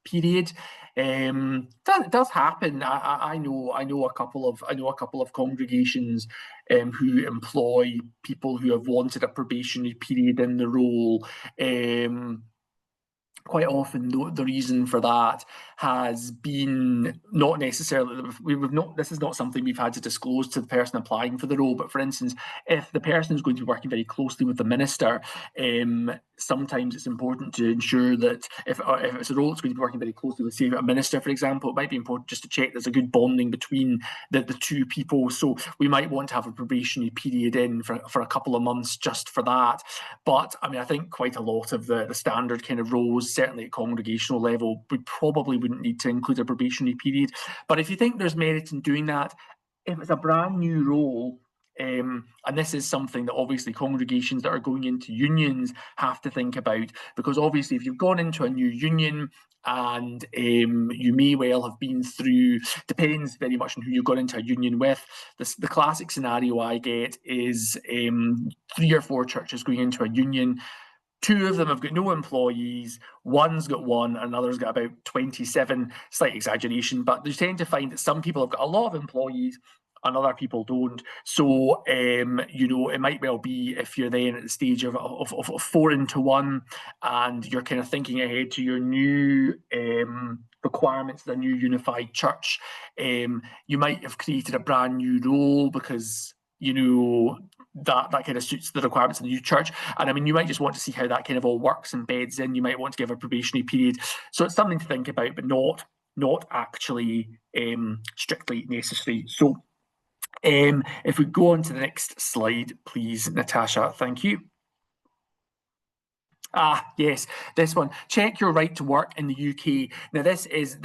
[SPEAKER 1] period. That does happen. I know a couple of congregations who employ people who have wanted a probationary period in the role. Quite often, the reason for that has been not necessarily, this is not something we've had to disclose to the person applying for the role, but for instance, if the person is going to be working very closely with the minister, sometimes it's important to ensure that if it's a role that's going to be working very closely with, say, a minister, for example, it might be important just to check there's a good bonding between the two people. So we might want to have a probationary period in for a couple of months just for that. But I mean, I think quite a lot of the standard kind of roles, certainly at congregational level, we probably wouldn't need to include a probationary period. But if you think there's merit in doing that, if it's a brand new role, and this is something that obviously congregations that are going into unions have to think about, because obviously if you've gone into a new union and you may well have been through, depends very much on who you've gone into a union with. The classic scenario I get is 3 or 4 churches going into a union. 2 of them have got no employees, one's got 1, another's got about 27, slight exaggeration, but you tend to find that some people have got a lot of employees and other people don't. So, it might well be if you're then at the stage of 4 into 1 and you're kind of thinking ahead to your new requirements of the new unified church, you might have created a brand new role because that kind of suits the requirements of the new church. And I mean, you might just want to see how that kind of all works and beds in. You might want to give a probationary period. So it's something to think about, but not actually strictly necessary. So if we go on to the next slide, please, Natasha, thank you. Yes, this one. Check your right to work in the UK. Now, this is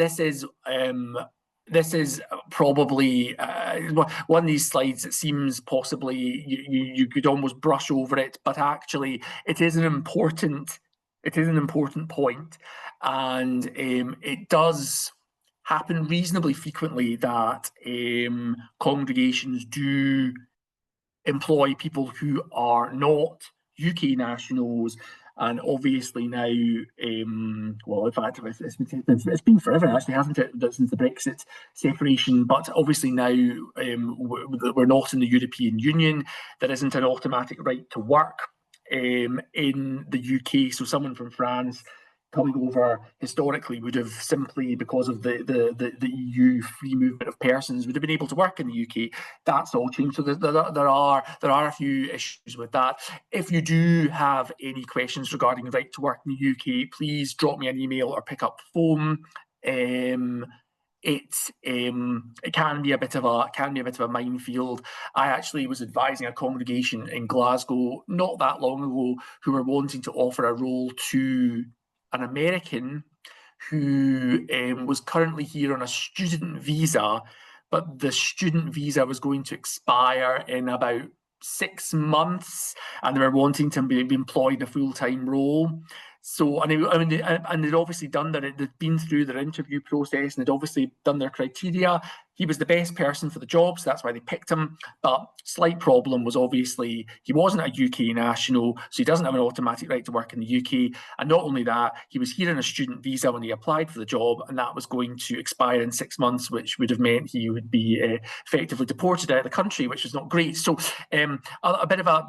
[SPEAKER 1] probably one of these slides that seems possibly you could almost brush over it, but actually it is an important point, and it does happen reasonably frequently that congregations do employ people who are not UK nationals. And obviously now, well, in fact, it's been forever, actually, hasn't it, since the Brexit separation? But obviously now we're not in the European Union. There isn't an automatic right to work in the UK. So someone from France coming over historically would have simply, because of the EU free movement of persons, would have been able to work in the UK. That's all changed. So there are a few issues with that. If you do have any questions regarding right to work in the UK, please drop me an email or pick up the phone. It can be a bit of a minefield. I actually was advising a congregation in Glasgow not that long ago who were wanting to offer a role to an American who was currently here on a student visa, but the student visa was going to expire in about 6 months, and they were wanting to be employed in a full-time role. So, and they'd obviously they'd been through their interview process, and they'd obviously done their criteria. He was the best person for the job, so that's why they picked him. But slight problem was obviously he wasn't a UK national, so he doesn't have an automatic right to work in the UK. And not only that, he was here on a student visa when he applied for the job, and that was going to expire in 6 months, which would have meant he would be effectively deported out of the country, which is not great. So a bit of a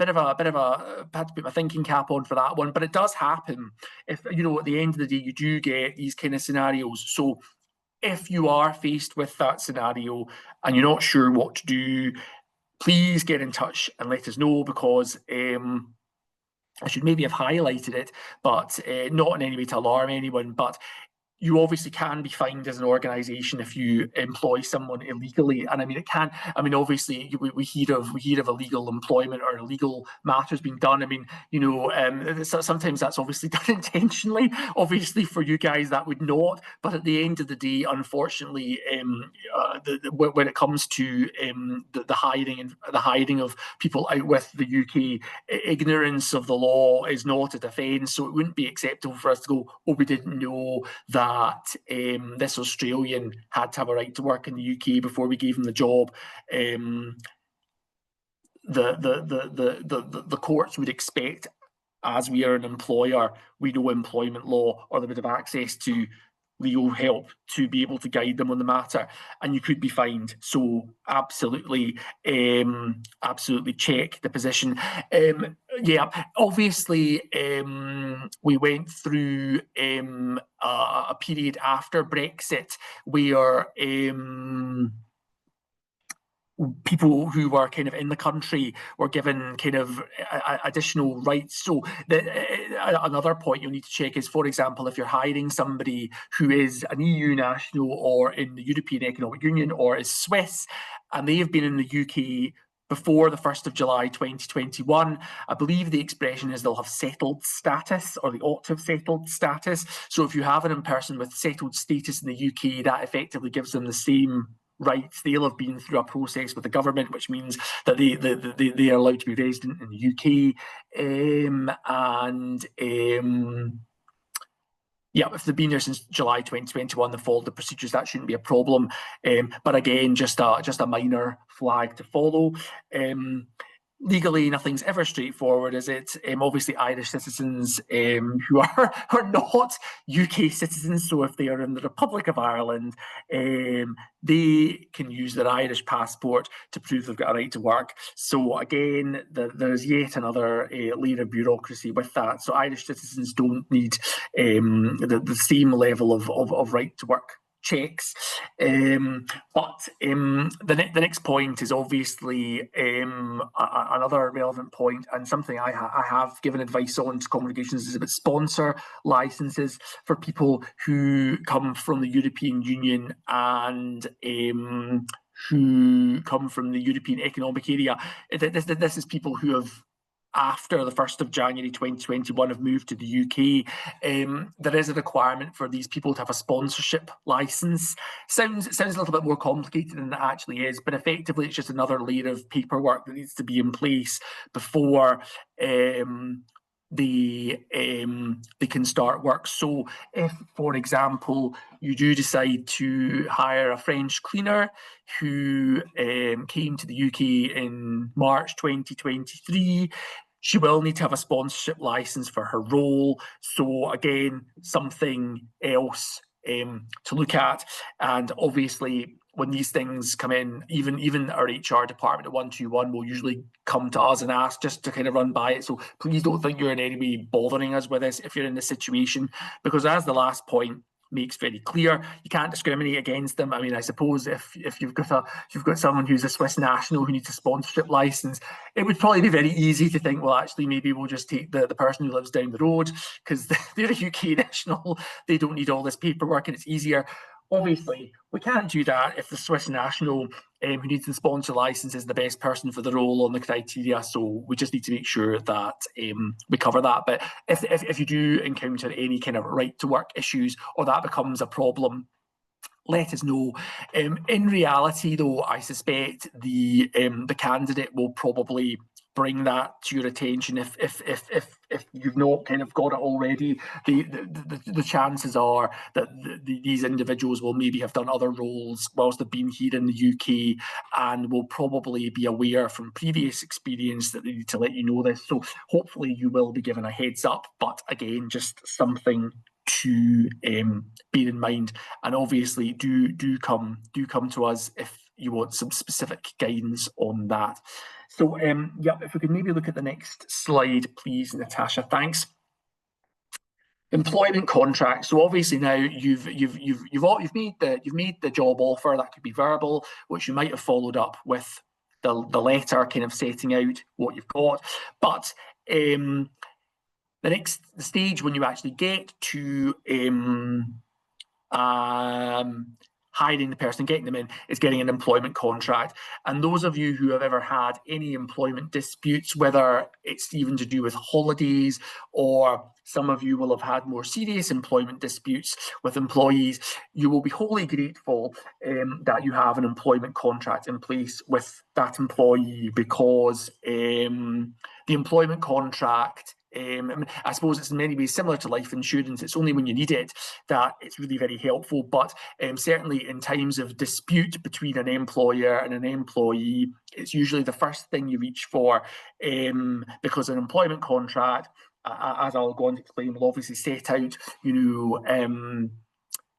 [SPEAKER 1] had to put my thinking cap on for that one, but it does happen. If at the end of the day you do get these kind of scenarios. So if you are faced with that scenario and you're not sure what to do, please get in touch and let us know, because I should maybe have highlighted it, but not in any way to alarm anyone, but you obviously can be fined as an organisation if you employ someone illegally. And I mean, obviously we hear of illegal employment or illegal matters being done. I mean, sometimes that's obviously done intentionally. Obviously for you guys that would not, but at the end of the day, unfortunately, when it comes to the hiding of people out with the UK, ignorance of the law is not a defence. So it wouldn't be acceptable for us to go, oh, we didn't know that this Australian had to have a right to work in the UK before we gave him the job. The courts would expect, as we are an employer, we know employment law, or they would have access to legal help to be able to guide them on the matter, and you could be fined. So absolutely check the position. Yeah, obviously, we went through a period after Brexit where people who were kind of in the country were given kind of additional rights. So another point you'll need to check is, for example, if you're hiring somebody who is an EU national or in the European Economic Union or is Swiss, and they have been in the UK before the 1st of July 2021, I believe the expression is they'll have settled status, or they ought to have settled status. So if you have an in-person with settled status in the UK, that effectively gives them the same rights. They'll have been through a process with the government, which means that they are allowed to be resident in the UK. Yeah, if they've been there since July 2021, they followed the procedures, that shouldn't be a problem. But again, just a minor flag to follow. Legally, nothing's ever straightforward, is it? Obviously, Irish citizens who are not UK citizens, so if they are in the Republic of Ireland, they can use their Irish passport to prove they've got a right to work. So again, there's yet another layer of bureaucracy with that. So Irish citizens don't need the same level of right to work checks. But the next point is obviously another relevant point, and something I have given advice on to congregations, is about sponsor licenses for people who come from the European Union and who come from the European Economic Area. This is people who have, after the 1st of January 2021, have moved to the UK. There is a requirement for these people to have a sponsorship licence. Sounds a little bit more complicated than it actually is, but effectively it's just another layer of paperwork that needs to be in place before they can start work. So if, for example, you do decide to hire a French cleaner who came to the UK in March 2023, she will need to have a sponsorship license for her role. So again, something else to look at. And obviously, when these things come in, even our HR department at 121 will usually come to us and ask just to kind of run by it. So please don't think you're in any way bothering us with this if you're in this situation, because as the last point makes very clear, you can't discriminate against them. I mean, I suppose if you've got someone who's a Swiss national who needs a sponsorship license, it would probably be very easy to think, well, actually, maybe we'll just take the person who lives down the road because they're a UK national. They don't need all this paperwork and it's easier. Obviously, we can't do that if the Swiss national who needs the sponsor license is the best person for the role on the criteria. So we just need to make sure that we cover that. But if you do encounter any kind of right to work issues or that becomes a problem, let us know. In reality, though, I suspect the candidate will probably bring that to your attention if you've not kind of got it already. The chances are that these individuals will maybe have done other roles whilst they've been here in the UK and will probably be aware from previous experience that they need to let you know this. So hopefully you will be given a heads up, but again, just something to bear in mind. And obviously do come to us if you want some specific guidance on that. So yeah, if we could maybe look at the next slide, please, Natasha. Thanks. Employment contracts. So obviously now you've made the job offer. That could be verbal, which you might have followed up with the letter kind of setting out what you've got. But the next stage when you actually get to hiring the person, getting them in, is getting an employment contract. And those of you who have ever had any employment disputes, whether it's even to do with holidays, or some of you will have had more serious employment disputes with employees, you will be wholly grateful that you have an employment contract in place with that employee, because the employment contract, I suppose it's in many ways similar to life insurance. It's only when you need it that it's really very helpful. But certainly in times of dispute between an employer and an employee, it's usually the first thing you reach for, because an employment contract, as I'll go on to explain, will obviously set out,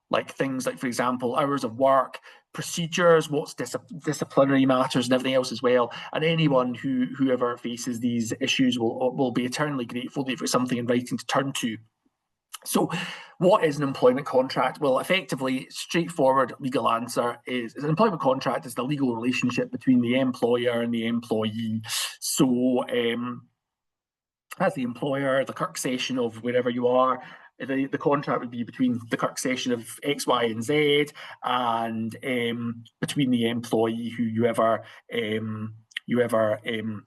[SPEAKER 1] like things like, for example, hours of work, procedures, what's disciplinary matters and everything else as well. And anyone whoever faces these issues will be eternally grateful for something in writing to turn to. So what is an employment contract? Well, effectively, straightforward legal answer is an employment contract is the legal relationship between the employer and the employee. So as the employer, the Kirk session of wherever you are, the contract would be between the Kirk session of X, Y, and Z, and between the employee who you ever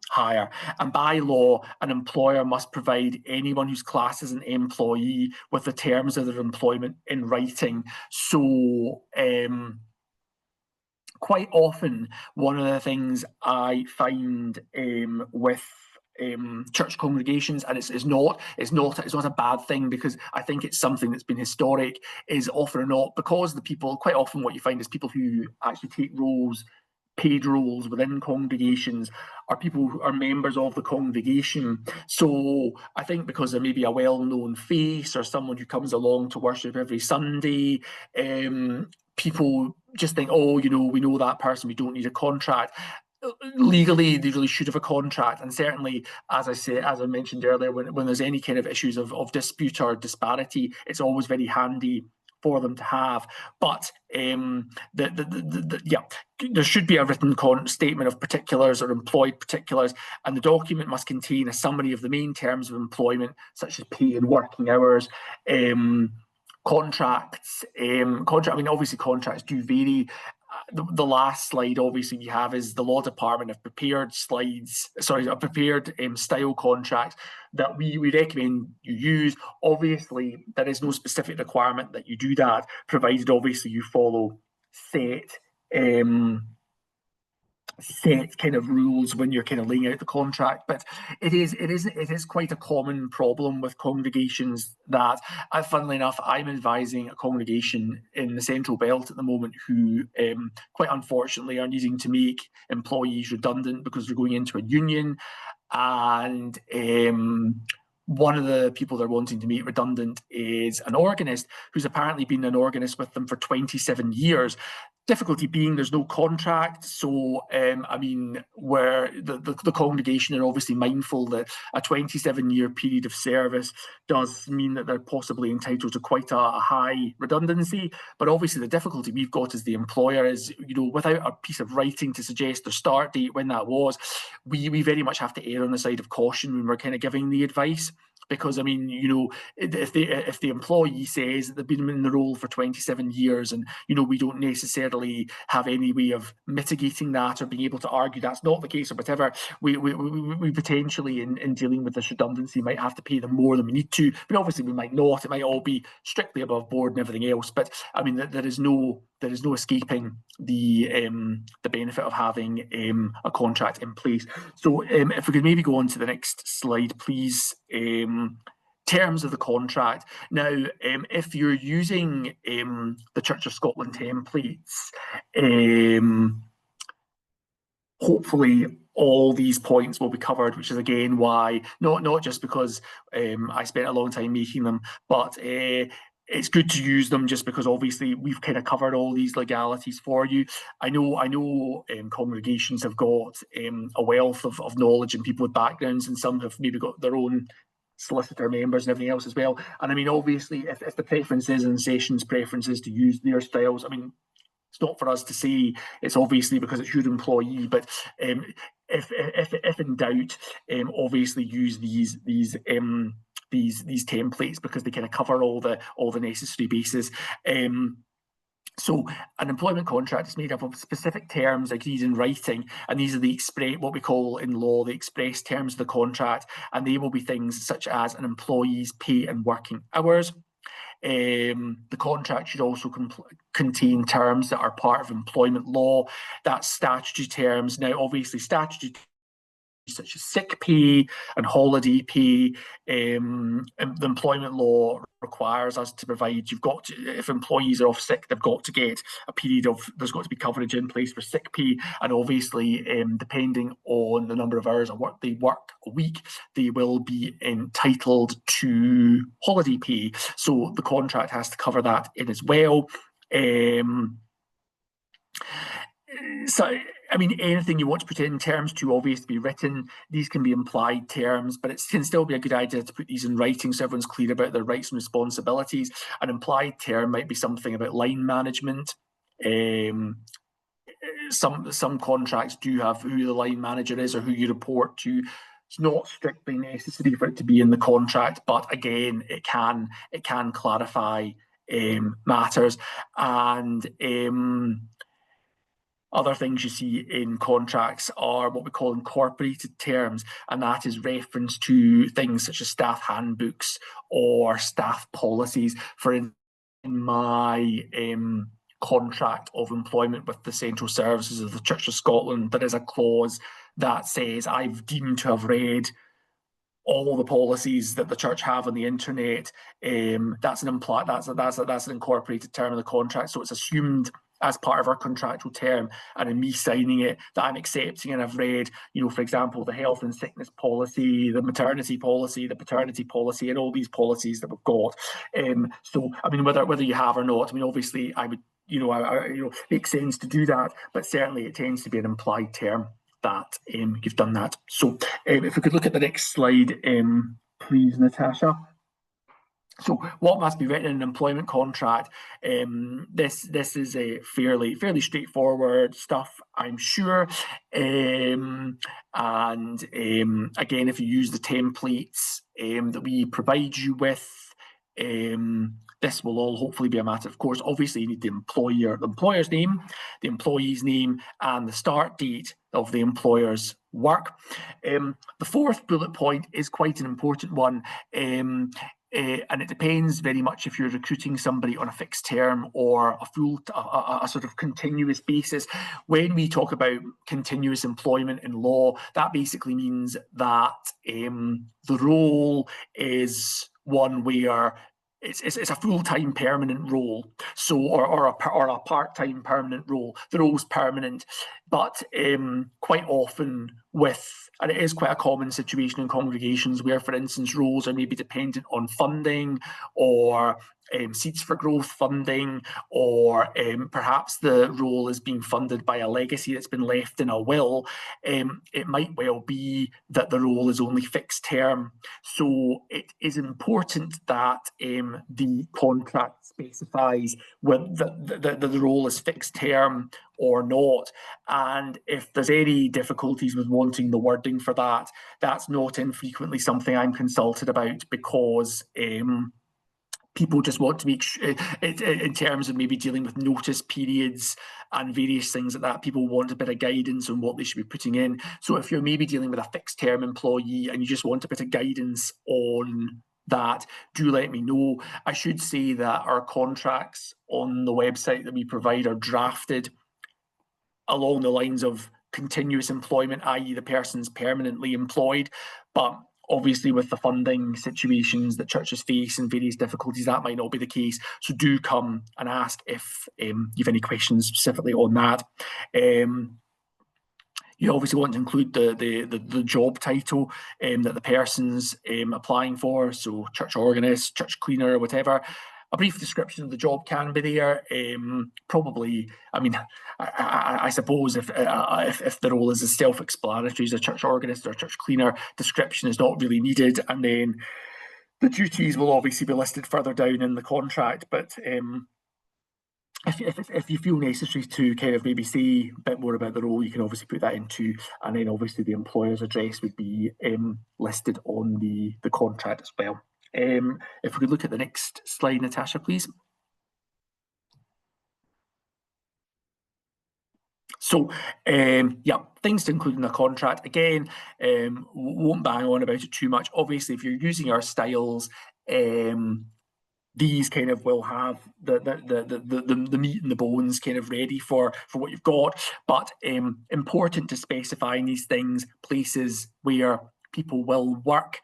[SPEAKER 1] hire. And by law, an employer must provide anyone who's classed as an employee with the terms of their employment in writing. So quite often, one of the things I find with church congregations, and it's not a bad thing, because I think it's something that's been historic, is often or not, because the people, quite often what you find is people who actually take roles, paid roles within congregations, are people who are members of the congregation. So I think because there may be a well-known face or someone who comes along to worship every Sunday, people just think, oh, you know, we know that person, we don't need a contract. Legally, they really should have a contract, and certainly, as I mentioned earlier, when there's any kind of issues of dispute or disparity, it's always very handy for them to have. But there should be a written statement of particulars or employed particulars, and the document must contain a summary of the main terms of employment, such as pay and working hours. Contracts. I mean, obviously, contracts do vary. The last slide, obviously, we have is the Law Department have prepared style contracts that we recommend you use. Obviously, there is no specific requirement that you do that, provided obviously you follow set kind of rules when you're kind of laying out the contract. But it is quite a common problem with congregations that, funnily enough, I'm advising a congregation in the Central Belt at the moment who quite unfortunately are needing to make employees redundant because they're going into a union. And one of the people they're wanting to make redundant is an organist who's apparently been an organist with them for 27 years. Difficulty being there's no contract. So, I mean, where the congregation are obviously mindful that a 27-year period of service does mean that they're possibly entitled to quite a high redundancy. But obviously the difficulty we've got as the employer is, you know, without a piece of writing to suggest their start date, when that was, we very much have to err on the side of caution when we're kind of giving the advice. Because, I mean, you know, if the employee says that they've been in the role for 27 years and, you know, we don't necessarily have any way of mitigating that or being able to argue that's not the case or whatever, we potentially, in dealing with this redundancy, might have to pay them more than we need to. But obviously we might not. It might all be strictly above board and everything else. But, I mean, there is no escaping the benefit of having a contract in place. So if we could maybe go on to the next slide, please. Terms of the contract. Now, if you're using the Church of Scotland templates, hopefully all these points will be covered, which is again why, not just because I spent a long time making them, but it's good to use them just because obviously we've kind of covered all these legalities for you. I know congregations have got a wealth of knowledge and people with backgrounds, and some have maybe got their own solicitor members and everything else as well. And I mean, obviously, if the preference is and sessions preferences to use their styles, I mean, it's not for us to say. It's obviously because it's your employee. But if in doubt, obviously use these templates because they kind of cover all the necessary bases. So an employment contract is made up of specific terms agreed in writing, and these are what we call in law the express terms of the contract, and they will be things such as an employee's pay and working hours. The contract should also contain terms that are part of employment law. That's statutory terms. Now, obviously, statutory such as sick pay and holiday pay. The employment law requires us to provide, if employees are off sick, they've got to get a period of, there's got to be coverage in place for sick pay, and obviously depending on the number of hours of work they work a week, they will be entitled to holiday pay. So the contract has to cover that in as well. So, I mean, anything you want to put in terms too obvious to be written, these can be implied terms, but it can still be a good idea to put these in writing so everyone's clear about their rights and responsibilities. An implied term might be something about line management. Some contracts do have who the line manager is or who you report to. It's not strictly necessary for it to be in the contract, but again, it can clarify matters. And other things you see in contracts are what we call incorporated terms, and that is reference to things such as staff handbooks or staff policies. For in my contract of employment with the Central Services of the Church of Scotland, there is a clause that says I've deemed to have read all the policies that the church have on the internet. That's an incorporated term in the contract, so it's assumed as part of our contractual term, and in me signing it, that I'm accepting and I've read, for example, the health and sickness policy, the maternity policy, the paternity policy, and all these policies that we've got. So, I mean, whether you have or not, I mean, obviously, I would, makes sense to do that, but certainly it tends to be an implied term that you've done that. So, if we could look at the next slide, please, Natasha. So, what must be written in an employment contract? This is a fairly straightforward stuff, I'm sure. And again, if you use the templates that we provide you with, this will all hopefully be a matter. Of course, obviously, you need the employer's name, the employee's name, and the start date of the employer's work. The fourth bullet point is quite an important one. And it depends very much if you're recruiting somebody on a fixed term or a sort of continuous basis. When we talk about continuous employment in law, that basically means that the role is one where it's a full-time permanent role, so or a part-time permanent role. The role's permanent, but quite often and it is quite a common situation in congregations where, for instance, roles are maybe dependent on funding or seeds for growth funding, or perhaps the role is being funded by a legacy that's been left in a will. It might well be that the role is only fixed term. So it is important that the contract specifies whether the role is fixed term or not. And if there's any difficulties with wanting the wording for that, that's not infrequently something I'm consulted about, because people just want to make sure, in terms of maybe dealing with notice periods and various things like that, people want a bit of guidance on what they should be putting in. So if you're maybe dealing with a fixed term employee and you just want a bit of guidance on that, do let me know. I should say that our contracts on the website that we provide are drafted along the lines of continuous employment, i.e. the person's permanently employed, but obviously with the funding situations that churches face and various difficulties, that might not be the case. So do come and ask if you've any questions specifically on that. You obviously want to include the job title that the person's applying for, so church organist, church cleaner, whatever. A brief description of the job can be there. Probably, I mean, I suppose if the role is as self-explanatory as a church organist or a church cleaner, description is not really needed. And then the duties will obviously be listed further down in the contract. But if you feel necessary to kind of maybe say a bit more about the role, you can obviously put that into, and then obviously the employer's address would be listed on the contract as well. If we could look at the next slide, Natasha, please. So, yeah, things to include in the contract. Again, won't bang on about it too much. Obviously, if you're using our styles, these kind of will have the meat and the bones kind of ready for what you've got. But important to specify in these things, places where people will work.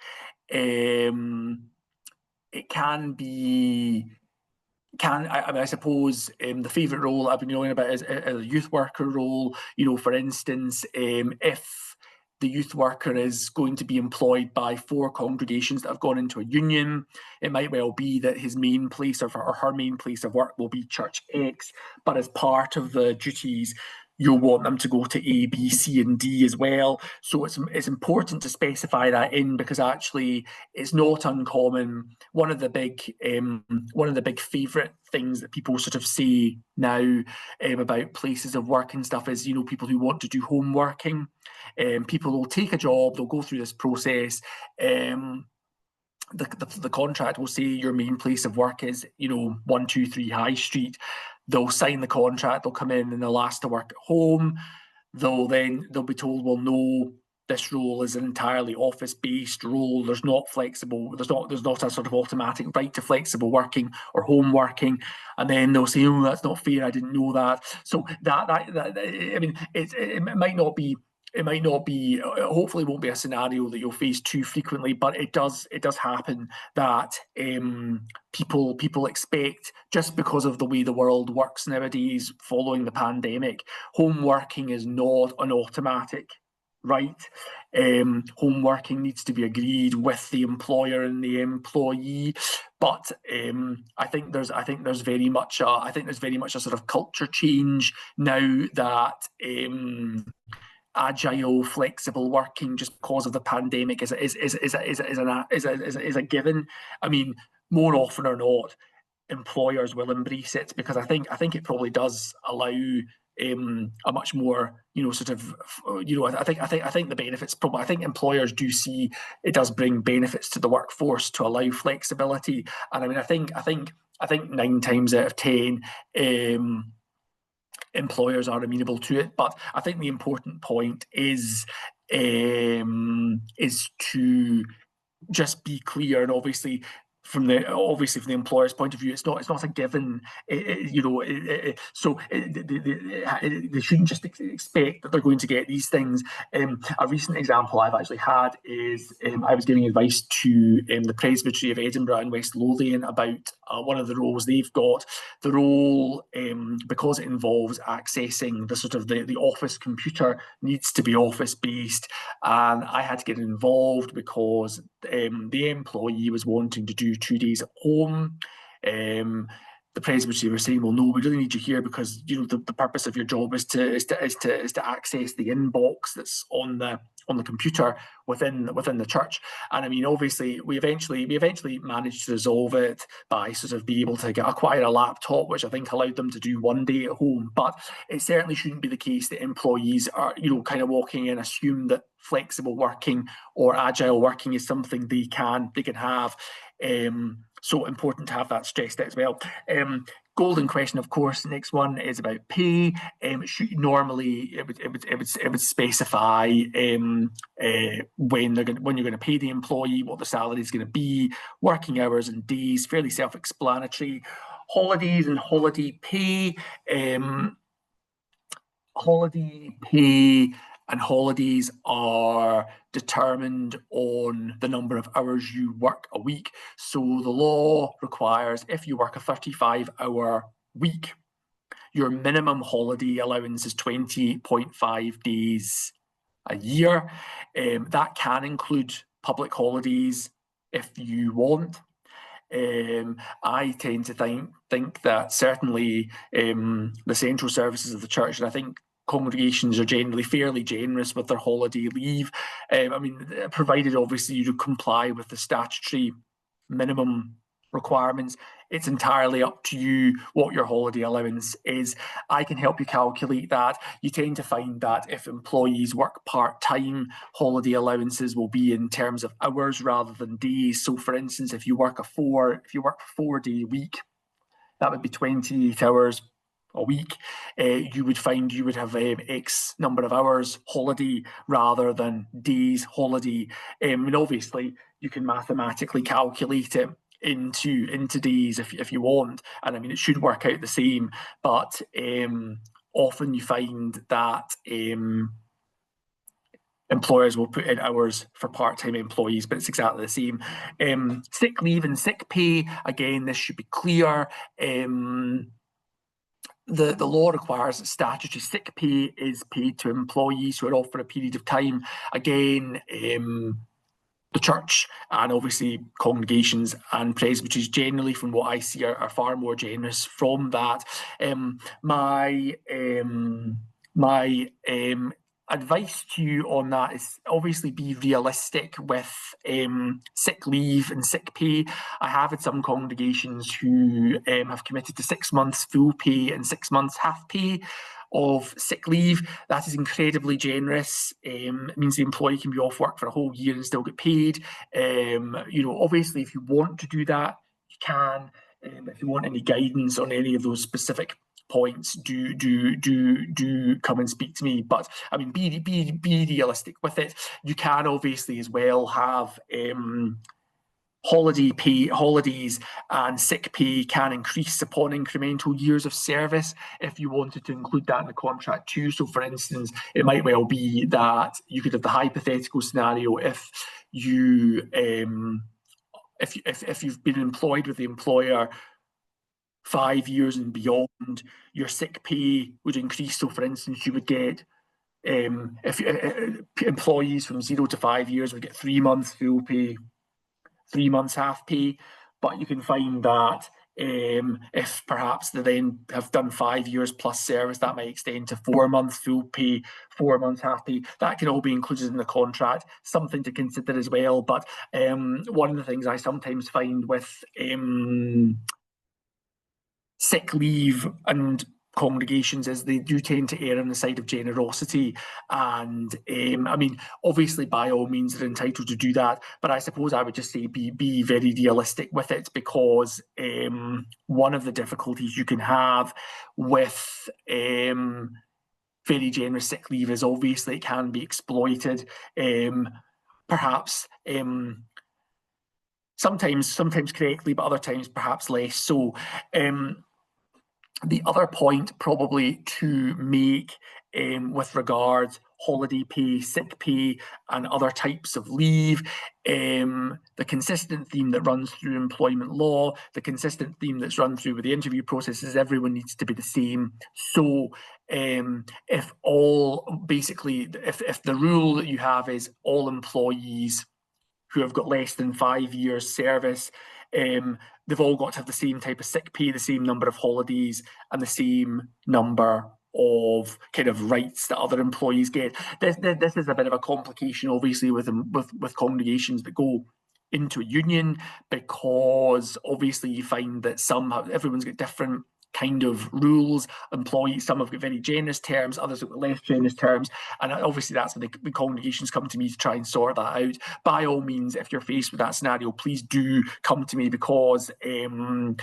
[SPEAKER 1] It can be, I suppose, the favourite role I've been knowing about is a youth worker role. For instance, if the youth worker is going to be employed by 4 congregations that have gone into a union. It might well be that his main place or her main place of work will be Church X, but as part of the duties, you'll want them to go to A, B, C, and D as well. So it's important to specify that in, because actually it's not uncommon. One of the big favourite things that people sort of say now about places of work and stuff is, people who want to do home working. People will take a job, they'll go through this process. The contract will say your main place of work is 123 High Street. They'll sign the contract, they'll come in and they'll ask to work at home. They'll be told, well, no, this role is an entirely office-based role. There's not a sort of automatic right to flexible working or home working. And then they'll say, oh, that's not fair, I didn't know that. So that I mean, it might not be. Hopefully it won't be a scenario that you'll face too frequently, but it does happen that people expect, just because of the way the world works nowadays following the pandemic, home working is not an automatic right. Home working needs to be agreed with the employer and the employee. But I think there's very much a sort of culture change now that agile, flexible working, just because of the pandemic, is a given. I mean, more often or not, employers will embrace it, because I think it probably does allow a much more sort of I think the benefits, probably, I think employers do see it does bring benefits to the workforce to allow flexibility. And I mean, I think 9 times out of 10 employers are amenable to it. But I think the important point is to just be clear, and obviously from the employer's point of view, it's not a given. So they shouldn't just expect that they're going to get these things. A recent example I've actually had is I was giving advice to the Presbytery of Edinburgh and West Lothian about one of the roles they've got. The role, because it involves accessing the sort of the office computer, needs to be office based, and I had to get involved because the employee was wanting to do 2 days at home. The Presbytery were saying, well, no, we really need you here because the purpose of your job is to access the inbox that's on the computer within the church. And I mean, obviously, we eventually managed to resolve it by sort of being able to acquire a laptop, which I think allowed them to do 1 day at home. But it certainly shouldn't be the case that employees are kind of walking in, assume that flexible working or agile working is something they can have. So important to have that stressed out as well. Golden question, of course. The next one is about pay. Normally, it would specify when you're going to pay the employee, what the salary is going to be, working hours and days, fairly self-explanatory. Holidays and holiday pay. Holiday pay and holidays are determined on the number of hours you work a week. So the law requires, if you work a 35-hour week, your minimum holiday allowance is 20.5 days a year. That can include public holidays if you want. I tend to think that certainly the central services of the church, and I think congregations are generally fairly generous with their holiday leave. I mean, provided obviously you comply with the statutory minimum requirements, it's entirely up to you what your holiday allowance is. I can help you calculate that. You tend to find that if employees work part-time, holiday allowances will be in terms of hours rather than days. So for instance, if you work a 4-day week, that would be 28 hours a week. You would find you would have X number of hours holiday rather than days holiday. And obviously you can mathematically calculate it into days if you want, and I mean it should work out the same, but often you find that employers will put in hours for part-time employees, but it's exactly the same. Sick leave and sick pay, again, this should be clear. the law requires that statutory sick pay is paid to employees who are off for a period of time. Again, the church and obviously congregations and presbyteries generally, from what I see, are far more generous from that. My advice to you on that is obviously be realistic with sick leave and sick pay. I have had some congregations who have committed to 6 months full pay and 6 months half pay of sick leave. That is incredibly generous. It means the employee can be off work for a whole year and still get paid. Obviously, if you want to do that, you can. If you want any guidance on any of those specific points, do come and speak to me. But I mean, be realistic with it. You can obviously as well have holidays and sick pay can increase upon incremental years of service if you wanted to include that in the contract too. So for instance, it might well be that you could have the hypothetical scenario if you if you've been employed with the employer 5 years and beyond, your sick pay would increase. So for instance, you would get if employees from 0 to 5 years would get 3 months full pay, 3 months half pay, but you can find that if perhaps they then have done 5 years plus service, that might extend to 4 months full pay, 4 months half pay. That can all be included in the contract, something to consider as well. But one of the things I sometimes find with sick leave and congregations is they do tend to err on the side of generosity. And I mean, obviously, by all means, they're entitled to do that. But I suppose I would just say be very realistic with it, because one of the difficulties you can have with very generous sick leave is obviously it can be exploited. Perhaps sometimes correctly, but other times perhaps less so. The other point probably to make with regards holiday pay, sick pay, and other types of leave, the consistent theme that runs through employment law, the consistent theme that's run through with the interview process is everyone needs to be the same. So if the rule that you have is all employees who have got less than 5 years service, they've all got to have the same type of sick pay, the same number of holidays, and the same number of kind of rights that other employees get. This is a bit of a complication, obviously, with congregations that go into a union, because obviously you find that everyone's got different kind of rules. Employees, some have got very generous terms, others have got less generous terms, and obviously that's when the congregations come to me to try and sort that out. By all means, if you're faced with that scenario, please do come to me, because it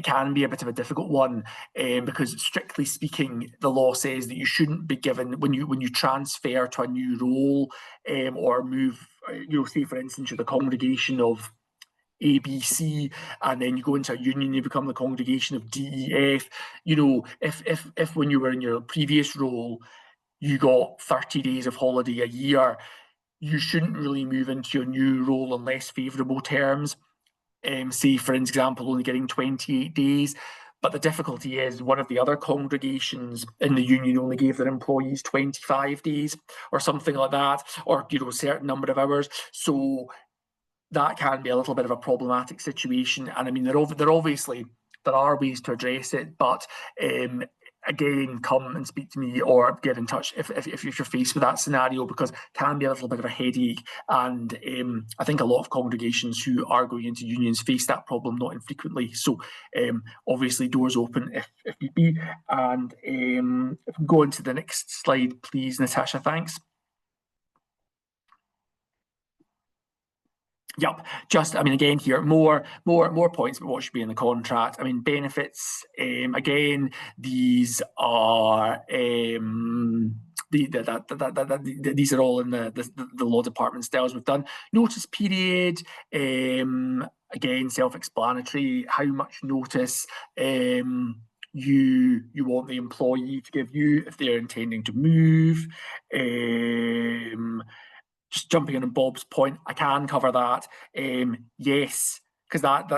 [SPEAKER 1] can be a bit of a difficult one, because strictly speaking, the law says that you shouldn't be given, when you transfer to a new role, or move, say for instance you're the congregation of ABC, and then you go into a union, you become the congregation of DEF. If when you were in your previous role, you got 30 days of holiday a year, you shouldn't really move into your new role on less favourable terms. Say, for example, only getting 28 days. But the difficulty is one of the other congregations in the union only gave their employees 25 days or something like that, or a certain number of hours. So that can be a little bit of a problematic situation. And I mean, there are ways to address it, but again, come and speak to me or get in touch if you're faced with that scenario, because it can be a little bit of a headache. And I think a lot of congregations who are going into unions face that problem not infrequently. So obviously, doors open if need be. And if we go on to the next slide, please, Natasha, thanks. Yep. Just, I mean, again, here more points about what should be in the contract. I mean, benefits. Again, these are these are all in the law department styles we've done. Notice period. Again, self-explanatory. How much notice you want the employee to give you if they're intending to move. Just jumping in on Bob's point, I can cover that. Yes, because that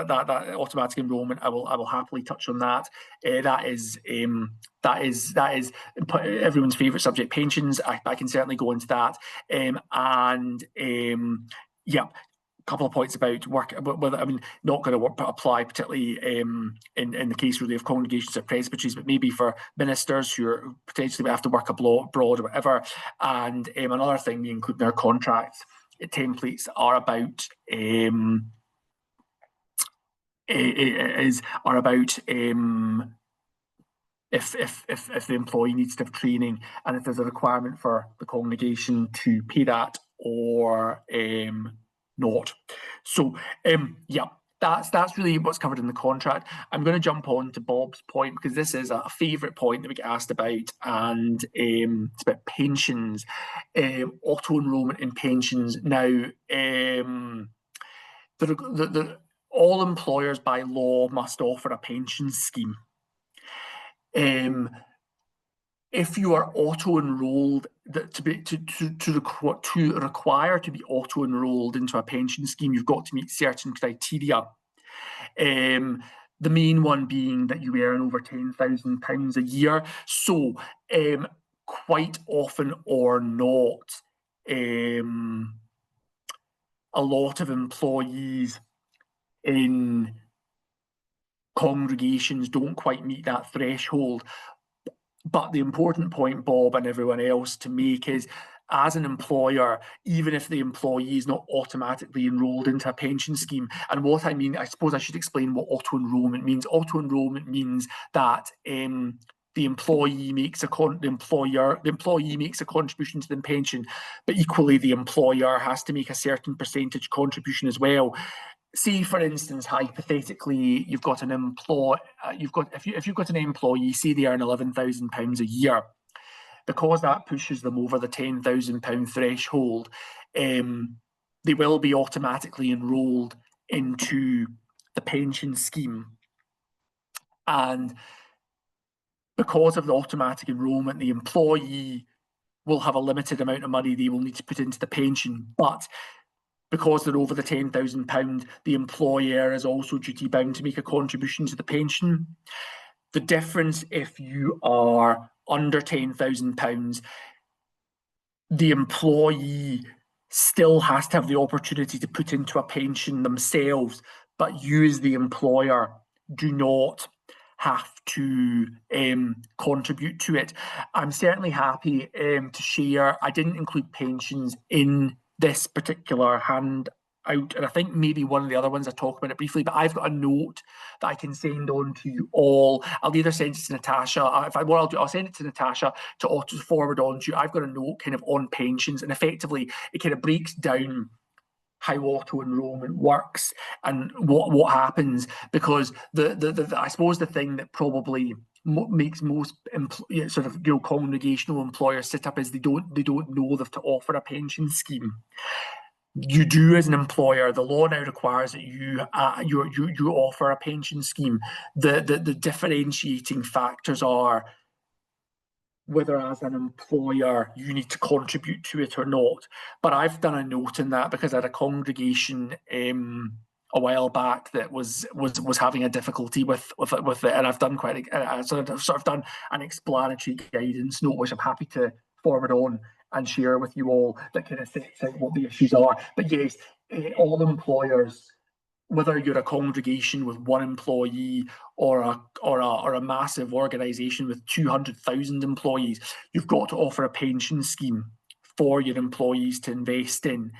[SPEAKER 1] automatic enrolment, I will happily touch on that. That is everyone's favourite subject, pensions. I can certainly go into that. Yeah, couple of points about work, whether, I mean, not going to apply particularly in the case really of congregations or presbyteries, but maybe for ministers who are potentially have to work abroad or whatever. And another thing we include in our contracts templates are about if the employee needs to have training, and if there's a requirement for the congregation to pay that or not. So yeah, that's really what's covered in the contract. I'm going to jump on to Bob's point, because this is a favourite point that we get asked about, and it's about pensions, auto enrolment in pensions. Now, all employers by law must offer a pension scheme. If you are auto-enrolled, to require to be auto-enrolled into a pension scheme, you've got to meet certain criteria. The main one being that you earn over £10,000 a year. So quite often or not, a lot of employees in congregations don't quite meet that threshold. But the important point, Bob, and everyone else to make is, as an employer, even if the employee is not automatically enrolled into a pension scheme, and what I mean, I suppose I should explain what auto-enrolment means. Auto-enrolment means that the employee makes a contribution to the pension, but equally the employer has to make a certain percentage contribution as well. Say, for instance, hypothetically, you've got an employee. If you've got an employee, say they earn £11,000 a year, because that pushes them over the £10,000 threshold, they will be automatically enrolled into the pension scheme. And because of the automatic enrolment, the employee will have a limited amount of money they will need to put into the pension, but because they're over the £10,000, the employer is also duty bound to make a contribution to the pension. The difference, if you are under £10,000, the employee still has to have the opportunity to put into a pension themselves, but you as the employer do not have to contribute to it. I'm certainly happy to share. I didn't include pensions in this particular handout, and I think maybe one of the other ones I talk about it briefly, but I've got a note that I can send on to you all. I'll either send it to Natasha. I'll send it to Natasha to forward on to you. I've got a note kind of on pensions, and effectively it kind of breaks down how auto enrolment works and what happens, because I suppose the thing that probably makes most congregational employers sit up is they don't know that to offer a pension scheme. You do as an employer. The law now requires that you offer a pension scheme. The differentiating factors are whether as an employer you need to contribute to it or not. But I've done a note in that because I had a congregation a while back that was having a difficulty with it, and I've done I've sort of done an explanatory guidance note, which I'm happy to forward on and share with you all, that kind of sets out what the issues are. But yes, all employers, whether you're a congregation with one employee or a massive organisation with 200,000 employees, you've got to offer a pension scheme for your employees to invest in.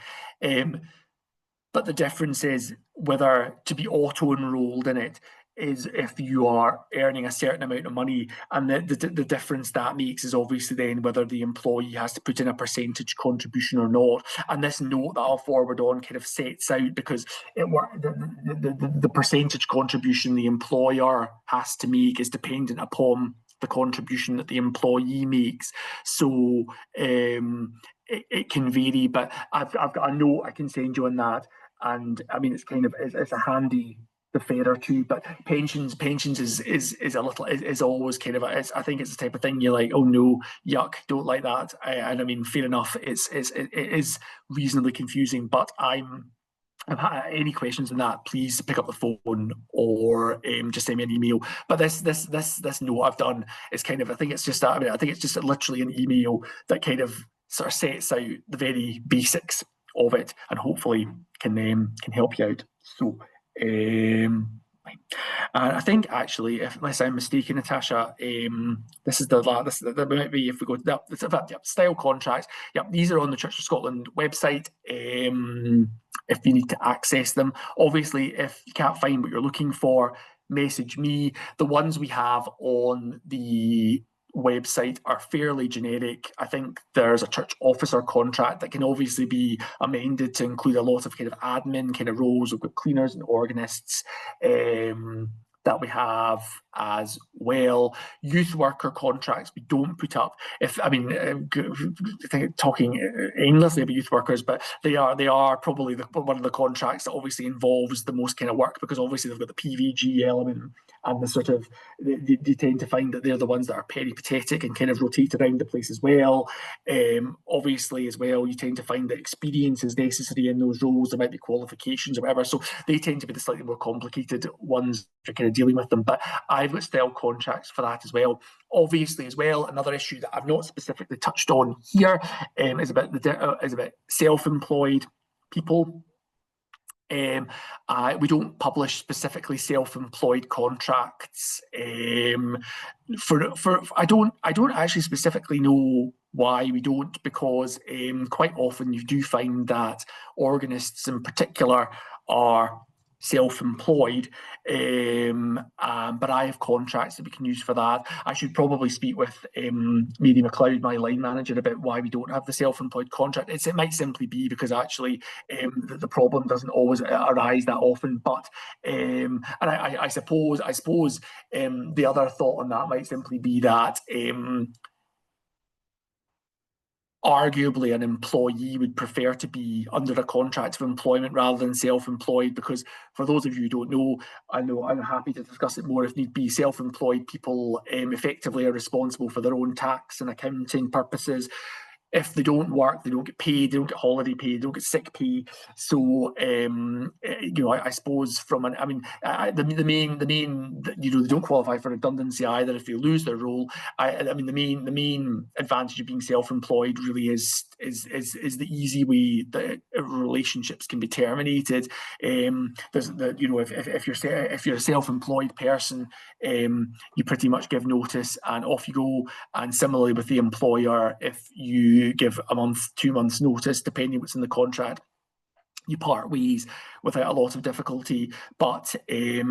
[SPEAKER 1] But the difference is whether to be auto-enrolled in it is if you are earning a certain amount of money, and the difference that makes is obviously then whether the employee has to put in a percentage contribution or not. And this note that I'll forward on kind of sets out, because the percentage contribution the employer has to make is dependent upon the contribution that the employee makes. So it can vary, but I've got a note I can send you on that. And I mean, it's a handy deferrer too, but pensions is always kind of I think it's the type of thing you're like, oh no, yuck, don't like that. And I mean, fair enough, it is reasonably confusing, but I'm any questions on that, please pick up the phone or just send me an email. But this note I've done is kind of, I think it's just literally an email that kind of sort of sets out the very basics of it, and hopefully can help you out. So I think actually, unless I'm mistaken, Natasha, this is the last. This might be if we go to that. Style contracts. Yep, these are on the Church of Scotland website. If you need to access them, obviously, if you can't find what you're looking for, message me. The ones we have on the website are fairly generic. I think there's a church officer contract that can obviously be amended to include a lot of kind of admin kind of roles. We've got cleaners and organists that we have as well. Youth worker contracts we don't put up. Talking aimlessly about youth workers, but they are probably one of the contracts that obviously involves the most kind of work, because obviously they've got the PVG element and the sort of they tend to find that they're the ones that are peripatetic and kind of rotate around the place as well. Obviously, as well, you tend to find that experience is necessary in those roles. There might be qualifications or whatever, so they tend to be the slightly more complicated ones for kind of dealing with them. But I've got style contracts for that as well. Obviously, as well, another issue that I've not specifically touched on here is about self-employed people. We don't publish specifically self-employed contracts. I don't actually specifically know why we don't, because quite often you do find that organists in particular are self-employed, but I have contracts that we can use for that. I should probably speak with Mary McLeod, my line manager, about why we don't have the self-employed contract. It might simply be because actually the problem doesn't always arise that often. But and I suppose the other thought on that might simply be that arguably an employee would prefer to be under a contract of employment rather than self-employed, because for those of you who don't know, I know I'm happy to discuss it more if need be. Self-employed people effectively are responsible for their own tax and accounting purposes. If they don't work, they don't get paid, they don't get holiday pay, they don't get sick pay. So, I suppose the main, they don't qualify for redundancy either if they lose their role. The main advantage of being self-employed really is the easy way that relationships can be terminated. If you're a self-employed person, you pretty much give notice and off you go. And similarly with the employer, if you give a month, 2 months notice, depending what's in the contract, you part ways without a lot of difficulty. But if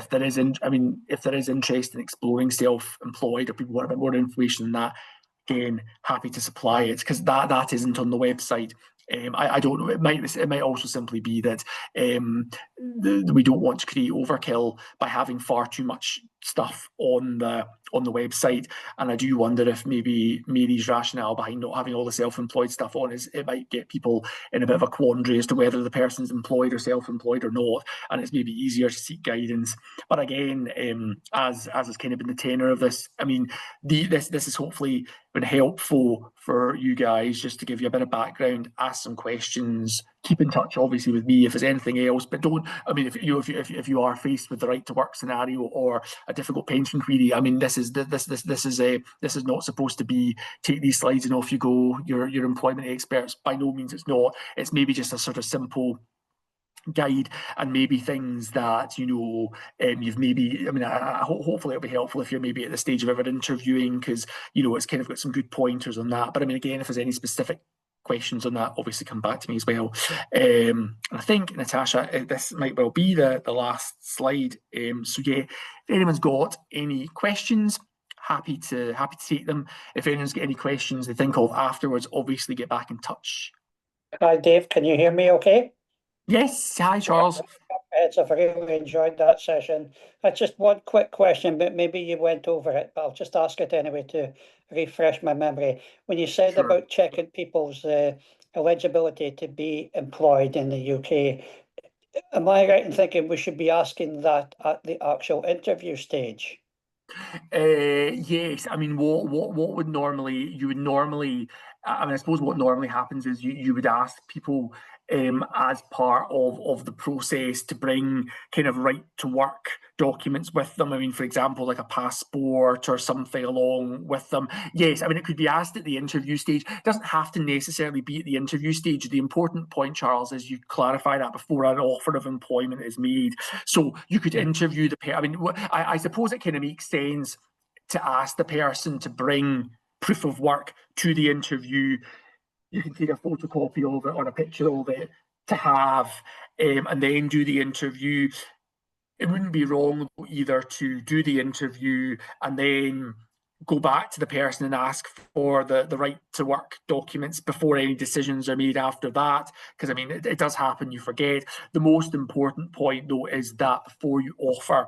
[SPEAKER 1] there is interest in exploring self-employed, or people want a bit more information on that, again, happy to supply it, because that isn't on the website. I don't know. It might also simply be that we don't want to create overkill by having far too much stuff on the website. And I do wonder if maybe Mary's rationale behind not having all the self-employed stuff on is it might get people in a bit of a quandary as to whether the person's employed or self-employed or not, and it's maybe easier to seek guidance. But again, as has kind of been the tenor of this, this is hopefully been helpful for you guys, just to give you a bit of background, ask some questions, keep in touch obviously with me if there's anything else, but don't, if you are faced with the right to work scenario or a difficult pension query, this is not supposed to be take these slides and off you go, your employment experts. By no means it's not. It's maybe just a sort of simple guide, and maybe things that you've maybe, hopefully it'll be helpful if you're maybe at the stage of ever interviewing, because it's kind of got some good pointers on that. But again, if there's any specific questions on that, obviously come back to me as well. I think, Natasha, this might well be the last slide. So yeah, if anyone's got any questions, happy to take them. If anyone's got any questions they think of afterwards, obviously get back in touch.
[SPEAKER 3] Hi Dave, can you hear me okay?
[SPEAKER 1] Yes, hi Charles.
[SPEAKER 3] I've really enjoyed that session. I just one quick question, but maybe you went over it, but I'll just ask it anyway to refresh my memory. When you said
[SPEAKER 1] Sure.
[SPEAKER 3] about checking people's eligibility to be employed in the UK, am I right in thinking we should be asking that at the actual interview stage?
[SPEAKER 1] Yes, what would normally I suppose what normally happens is you would ask people as part of the process to bring kind of right to work documents with them. I mean, for example, like a passport or something along with them. Yes, I mean, it could be asked at the interview stage. It doesn't have to necessarily be at the interview stage. The important point, Charles, is you clarify that before an offer of employment is made. So you could interview the person. I mean, I suppose it kind of makes sense to ask the person to bring proof of work to the interview. You can take a photocopy of it or a picture of it to have, and then do the interview. It wouldn't be wrong either to do the interview and then go back to the person and ask for the right to work documents before any decisions are made after that. Because, I mean, it does happen, you forget. The most important point, though, is that before you offer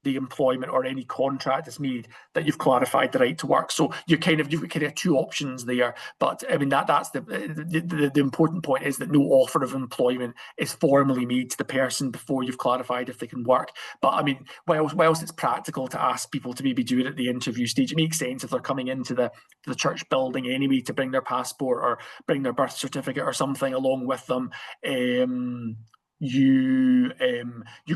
[SPEAKER 1] the employment or any contract is made, that you've clarified the right to work. So you've kind of two options there. But I mean, that's the important point, is that no offer of employment is formally made to the person before you've clarified if they can work. But I mean, whilst it's practical to ask people to maybe do it at the interview stage, it makes sense if they're coming into the church building anyway to bring their passport or bring their birth certificate or something along with them. You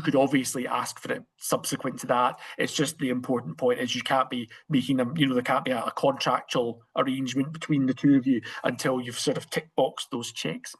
[SPEAKER 1] could obviously ask for it subsequent to that. It's just the important point is you can't be making them, there can't be a contractual arrangement between the two of you until you've sort of tick boxed those checks.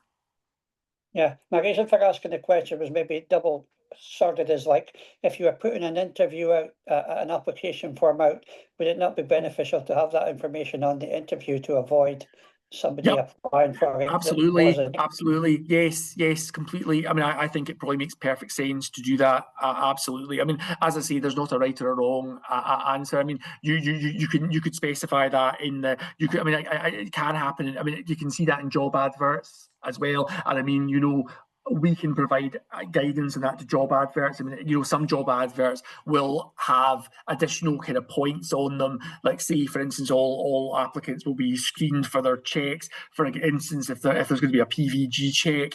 [SPEAKER 3] Yeah, my reason for asking the question was maybe double sorted, is like, if you were putting an interview out, an application form out, would it not be beneficial to have that information on the interview to avoid somebody applying for it?
[SPEAKER 1] Absolutely. Yes, completely. I mean, I think it probably makes perfect sense to do that. Absolutely. I mean, as I say, there's not a right or a wrong answer. I mean, you could specify that in the, I mean, it can happen. I mean, you can see that in job adverts as well. And I mean, we can provide guidance on that to job adverts. I mean, some job adverts will have additional kind of points on them. Like, say, for instance, all applicants will be screened for their checks. For instance, if there's going to be a PVG check,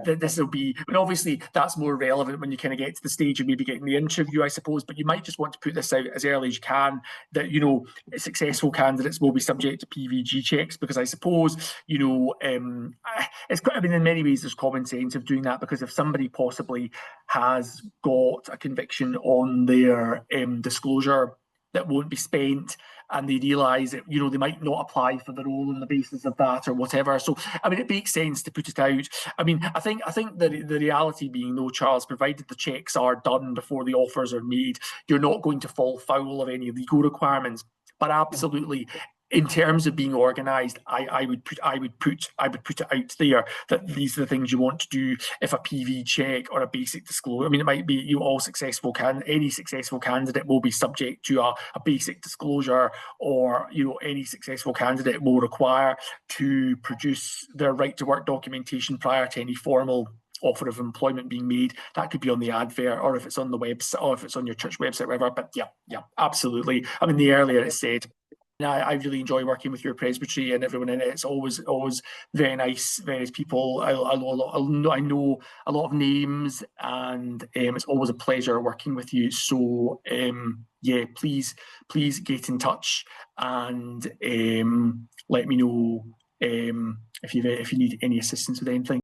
[SPEAKER 1] this will be, I mean, obviously that's more relevant when you kind of get to the stage of maybe getting the interview, I suppose, but you might just want to put this out as early as you can, that, successful candidates will be subject to PVG checks, because I suppose, it's, I mean, in many ways there's common sense of doing that, because if somebody possibly has got a conviction on their disclosure that won't be spent, and they realise that they might not apply for the role on the basis of that or whatever. So I mean, it makes sense to put it out. I mean, I think the reality being, though, Charles, provided the checks are done before the offers are made, you're not going to fall foul of any legal requirements. But absolutely, in terms of being organised, I would put it out there that these are the things you want to do if a PV check or a basic disclosure. I mean, it might be any successful candidate will be subject to a basic disclosure, or any successful candidate will require to produce their right to work documentation prior to any formal offer of employment being made. That could be on the advert, or if it's on the website, or if it's on your church website, whatever. But yeah, absolutely. I mean, the earlier it's said, I really enjoy working with your presbytery and everyone in it. It's always very nice people. I know a lot of names, and it's always a pleasure working with you. So yeah, please get in touch and let me know if you need any assistance with anything.